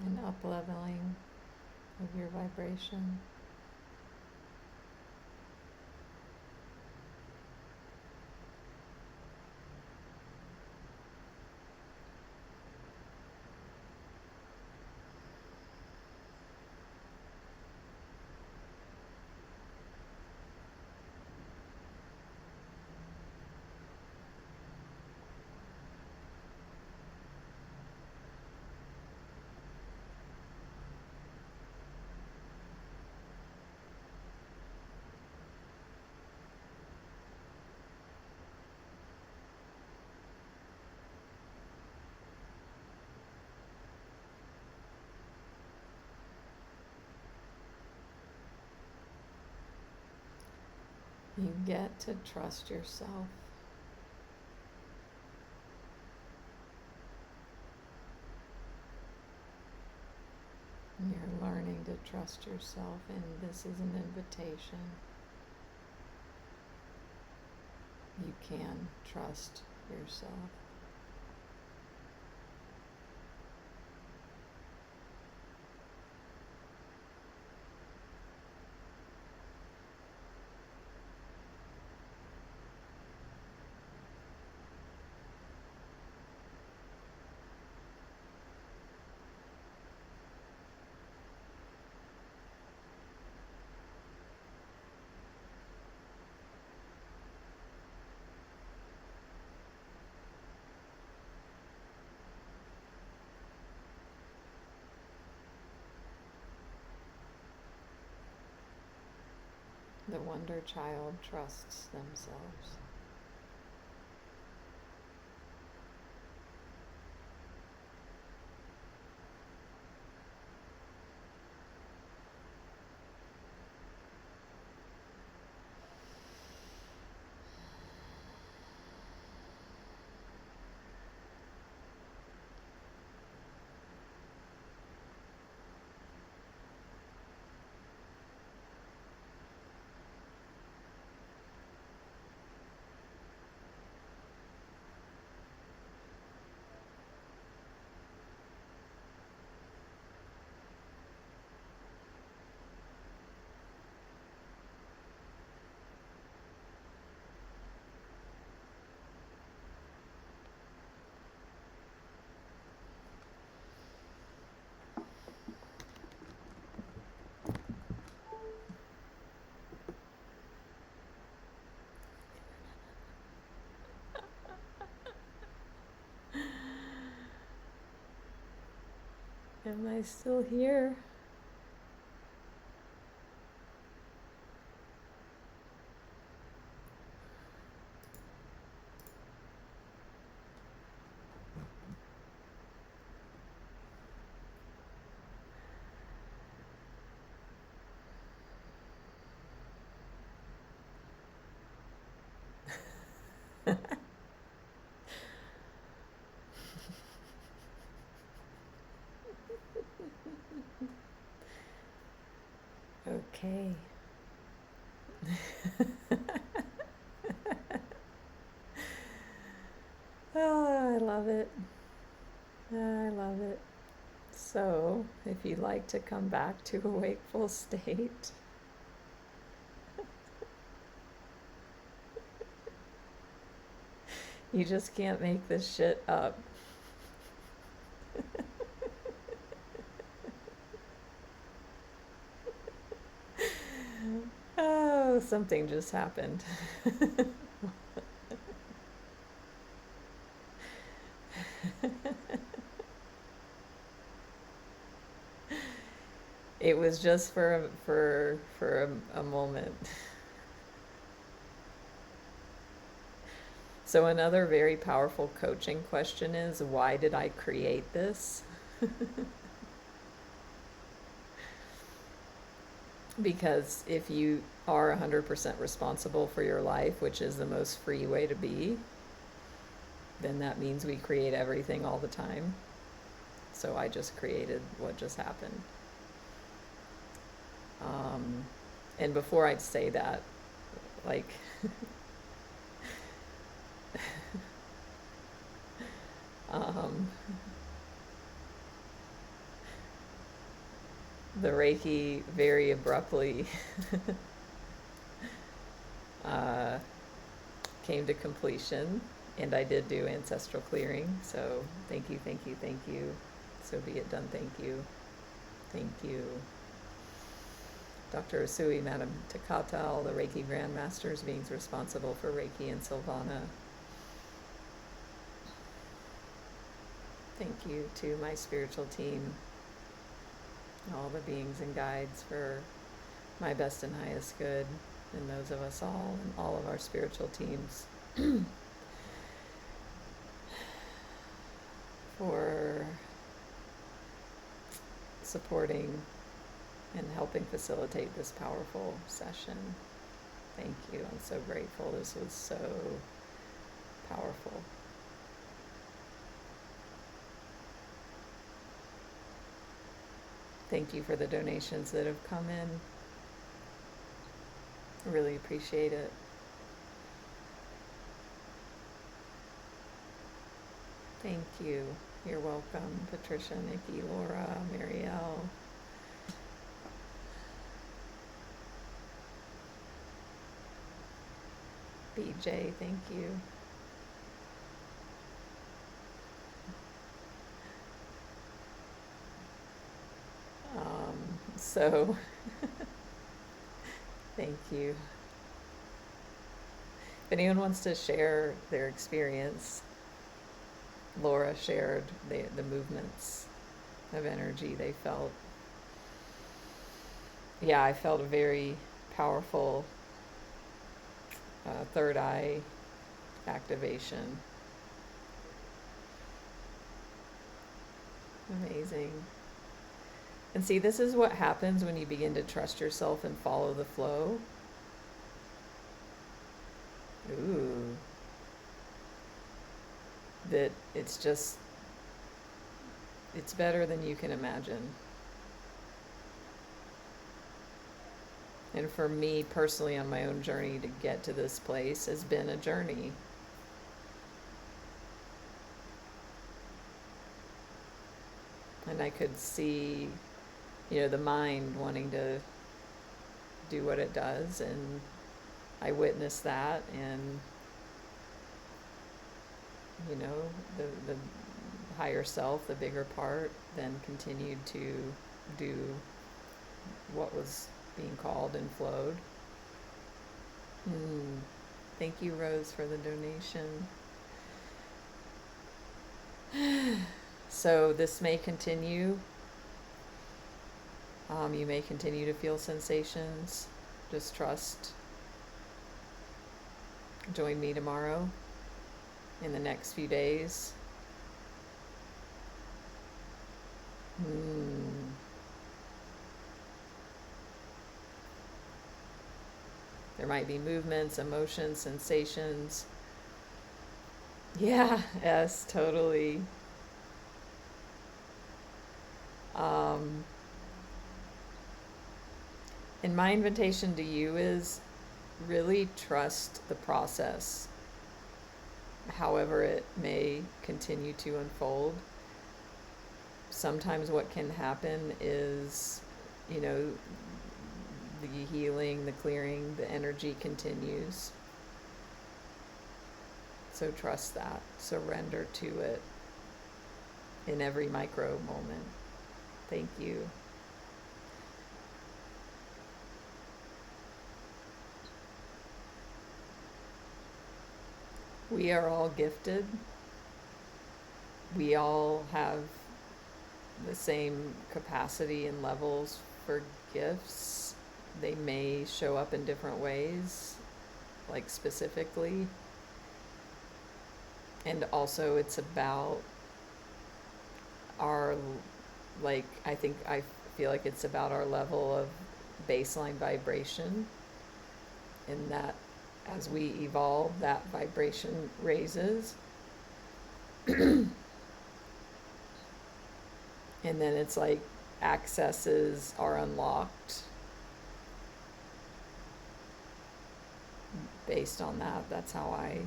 Speaker 1: an up-leveling of your vibration. You get to trust yourself. You're learning to trust yourself, and this is an invitation. You can trust yourself. The wonder child trusts themselves. Am I still here? Okay. Oh, I love it. I love it. So, if you'd like to come back to a wakeful state, you just can't make this shit up. Oh, something just happened. It was just for a moment. So another very powerful coaching question is, why did I create this? Because if you are 100% responsible for your life, which is the most free way to be, then that means we create everything all the time. So I just created what just happened. And before I'd say that, like, the Reiki very abruptly came to completion, and I did do ancestral clearing. So thank you, thank you, thank you. So be it done. Thank you. Thank you. Dr. Usui, Madam Takata, all the Reiki Grandmasters, beings responsible for Reiki and Silvana. Thank you to my spiritual team, all the beings and guides for my best and highest good, and those of us all, and all of our spiritual teams for supporting and helping facilitate this powerful session. Thank you. I'm so grateful. This was so powerful. Thank you for the donations that have come in. I really appreciate it. Thank you. You're welcome. Patricia, Nikki, Laura, Marielle. BJ, thank you. So, thank you. If anyone wants to share their experience, Laura shared the movements of energy they felt. Yeah, I felt a very powerful third eye activation. Amazing. And see, this is what happens when you begin to trust yourself and follow the flow. Ooh. That it's better than you can imagine. And for me personally, on my own journey to get to this place has been a journey. And I could see, the mind wanting to do what it does, and I witnessed that, and the higher self, the bigger part, then continued to do what was being called and flowed. Thank you, Rose, for the donation. So this may continue. You may continue to feel sensations. Just trust. Join me tomorrow, in the next few days. There might be movements, emotions, sensations. Yeah, yes, totally. And my invitation to you is really trust the process, however it may continue to unfold. Sometimes what can happen is, the healing, the clearing, the energy continues. So trust that. Surrender to it in every micro moment. Thank you. We are all gifted. We all have the same capacity and levels for gifts. They may show up in different ways, like specifically. And also it's about I feel like it's about our level of baseline vibration, and that as we evolve, that vibration raises. And then it's like accesses are unlocked based on that. That's how I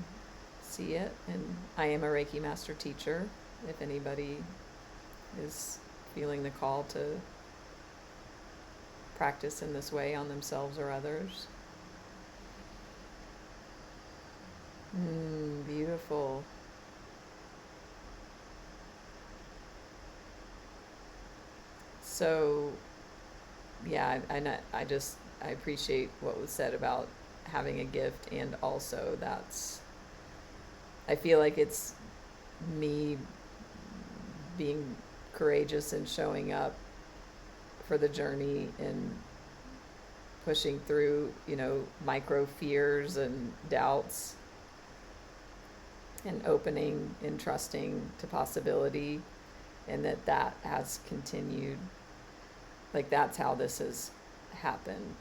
Speaker 1: see it. And I am a Reiki master teacher, if anybody is feeling the call to practice in this way on themselves or others. Beautiful. So, yeah, I appreciate what was said about having a gift, and also I feel like it's me being courageous and showing up for the journey and pushing through, micro fears and doubts, and opening and trusting to possibility, and that has continued. Like, that's how this has happened.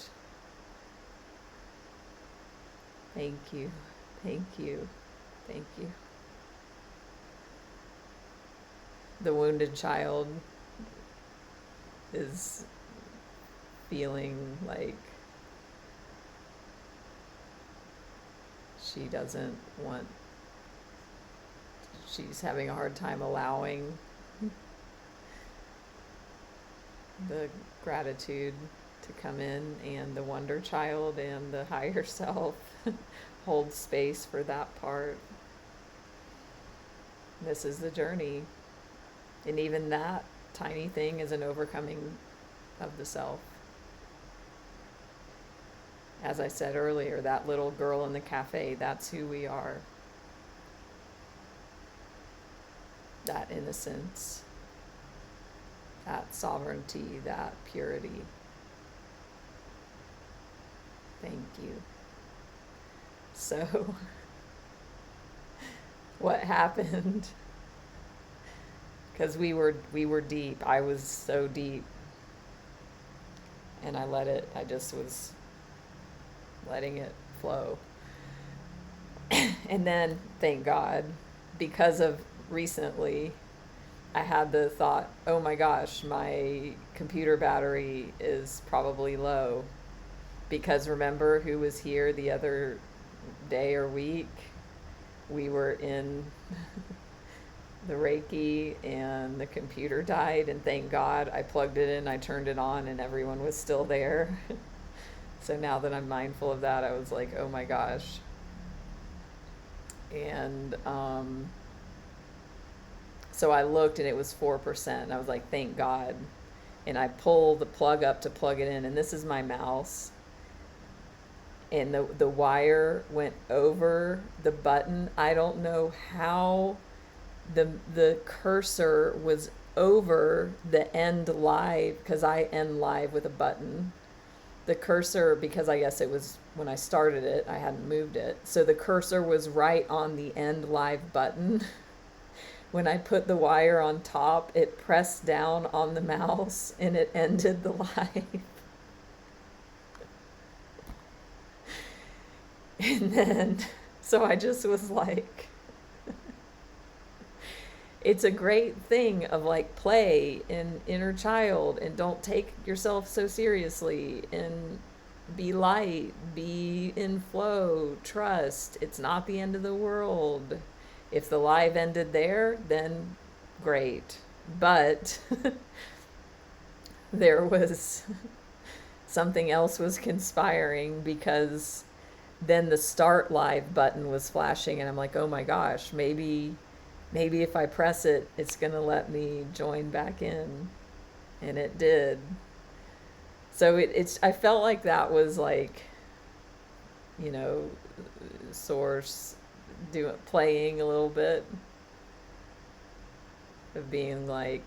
Speaker 1: Thank you. Thank you. Thank you. The wounded child is feeling like she's having a hard time allowing the gratitude to come in, and the wonder child and the higher self hold space for that part. This is the journey. And even that tiny thing is an overcoming of the self. As I said earlier, that little girl in the cafe, that's who we are. That innocence, that sovereignty, that purity. Thank you. So, what happened? Because we were deep. I was so deep, and I just was letting it flow. And then, thank God, because of recently, I had the thought, oh my gosh, my computer battery is probably low. Because remember who was here the other day or week? We were in the Reiki and the computer died, and thank God I plugged it in, I turned it on, and everyone was still there. So now that I'm mindful of that, I was like, oh my gosh. And so I looked and it was 4%. And I was like, thank God. And I pull the plug up to plug it in, and this is my mouse. And the wire went over the button. I don't know how the cursor was over the end live, because I end live with a button. The cursor, because I guess it was when I started it, I hadn't moved it. So the cursor was right on the end live button. When I put the wire on top, it pressed down on the mouse and it ended the live. And then, so I just was like, it's a great thing of like play and inner child, and don't take yourself so seriously, and be light, be in flow, trust. It's not the end of the world. If the live ended there, then great. But there was something else was conspiring, because then the start live button was flashing, and I'm like, oh my gosh, maybe if I press it, it's going to let me join back in. And it did. So it's I felt like that was like, you know, source playing a little bit, of being like,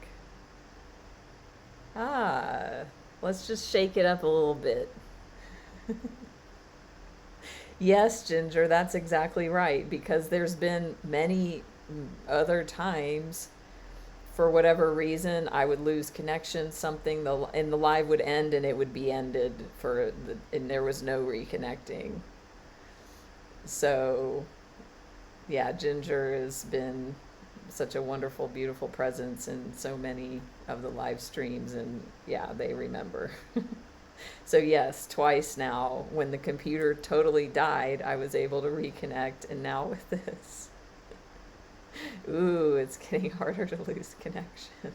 Speaker 1: let's just shake it up a little bit. Yes, Ginger, that's exactly right, because there's been many other times, for whatever reason, I would lose connection, something, and the live would end, and it would be ended and there was no reconnecting. So, yeah, Ginger has been such a wonderful, beautiful presence in so many of the live streams, and yeah, they remember. So yes, twice now, when the computer totally died, I was able to reconnect, and now with this. Ooh, it's getting harder to lose connection.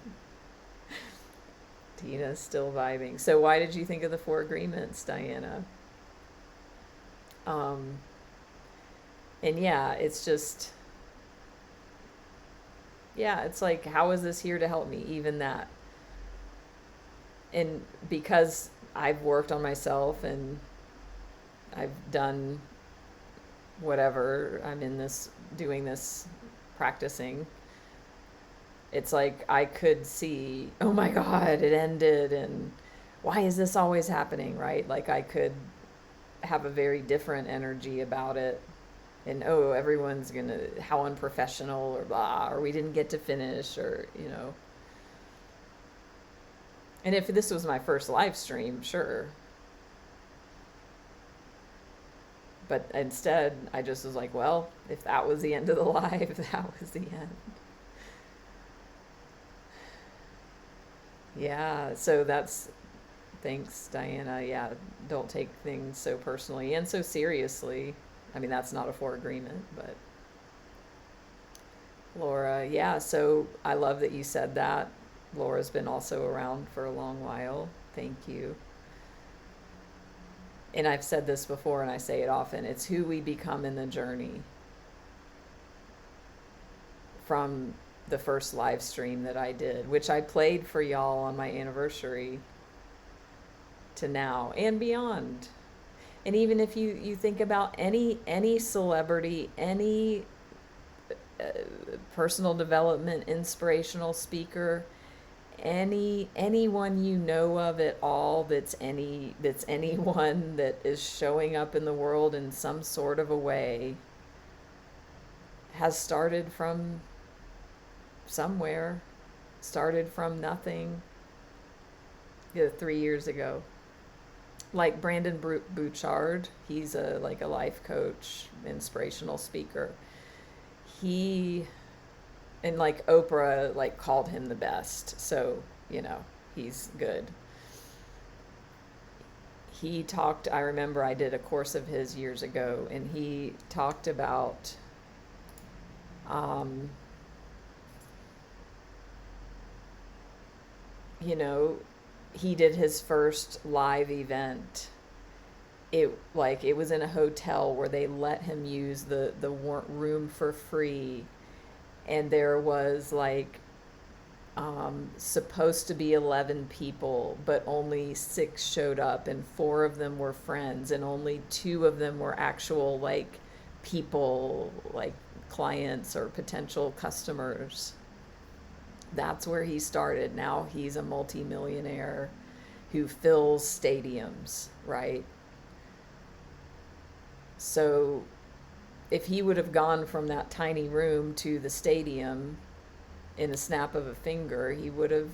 Speaker 1: Tina's still vibing. So why did you think of the 4 agreements, Diana? And yeah, it's just, yeah, it's like, how is this here to help me? Even that. And because I've worked on myself and I've done whatever, I'm in this, doing this, practicing, it's like I could see, oh my God, it ended, and why is this always happening, right? Like I could have a very different energy about it, and oh, everyone's gonna, how unprofessional, or blah, or we didn't get to finish, or, you know. And if this was my first live stream, sure. But instead, I just was like, well, if that was the end of the live, that was the end. Yeah, so that's, thanks, Diana. Yeah, don't take things so personally and so seriously. I mean, that's not a 4 agreement, but Laura, yeah, so I love that you said that. Laura's been also around for a long while. Thank you. And I've said this before, and I say it often, it's who we become in the journey. From the first live stream that I did, which I played for y'all on my anniversary, to now and beyond. And even if you think about any celebrity, any personal development, inspirational speaker, anyone you know of at all that's anyone that is showing up in the world in some sort of a way has started from somewhere, started from nothing, 3 years ago. Like Brandon Bouchard, he's a life coach, inspirational speaker. He, and like Oprah called him the best, so he's good. He talked, I remember I did a course of his years ago, and he talked about he did his first live event. It was in a hotel where they let him use the room for free, and there was supposed to be 11 people, but only 6 showed up, and 4 of them were friends, and only 2 of them were actual people, clients or potential customers. That's where he started. Now he's a multimillionaire who fills stadiums, right? So if he would have gone from that tiny room to the stadium in a snap of a finger, he would have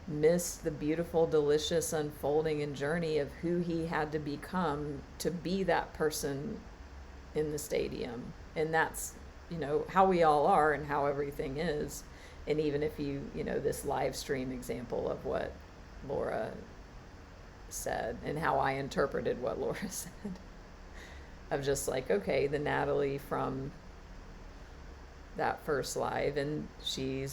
Speaker 1: missed the beautiful, delicious unfolding and journey of who he had to become to be that person in the stadium. And that's, how we all are and how everything is. And even if this live stream example of what Laura said and how I interpreted what Laura said, of just okay, the Natalie from that first live, and she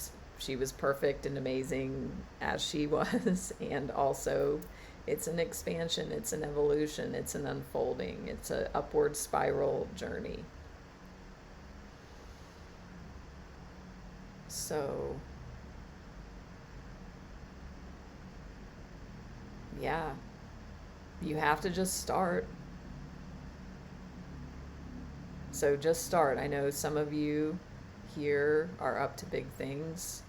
Speaker 1: was perfect and amazing as she was, and also it's an expansion, it's an evolution, it's an unfolding, it's an upward spiral journey. So yeah, you have to just start. So just start. I know some of you here are up to big things.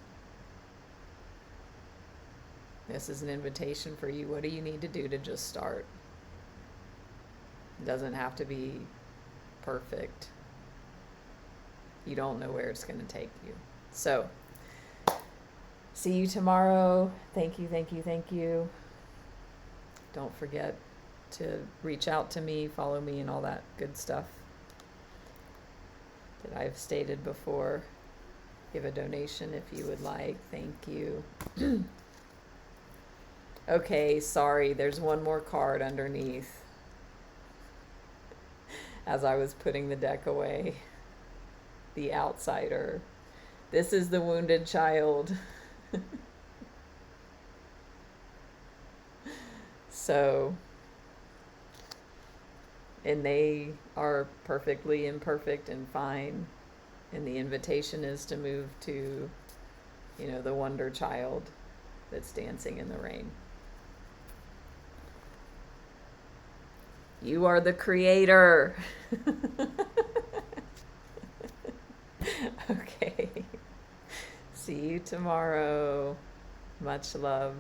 Speaker 1: This is an invitation for you. What do you need to do to just start? It doesn't have to be perfect. You don't know where it's going to take you. So, see you tomorrow. Thank you, thank you, thank you. Don't forget to reach out to me, follow me, and all that good stuff that I've stated before. Give a donation if you would like. Thank you. Okay, sorry, there's one more card underneath as I was putting the deck away. The outsider. This is the wounded child. So, and they are perfectly imperfect and fine. And the invitation is to move to, the wonder child that's dancing in the rain. You are the creator. Okay. See you tomorrow. Much love.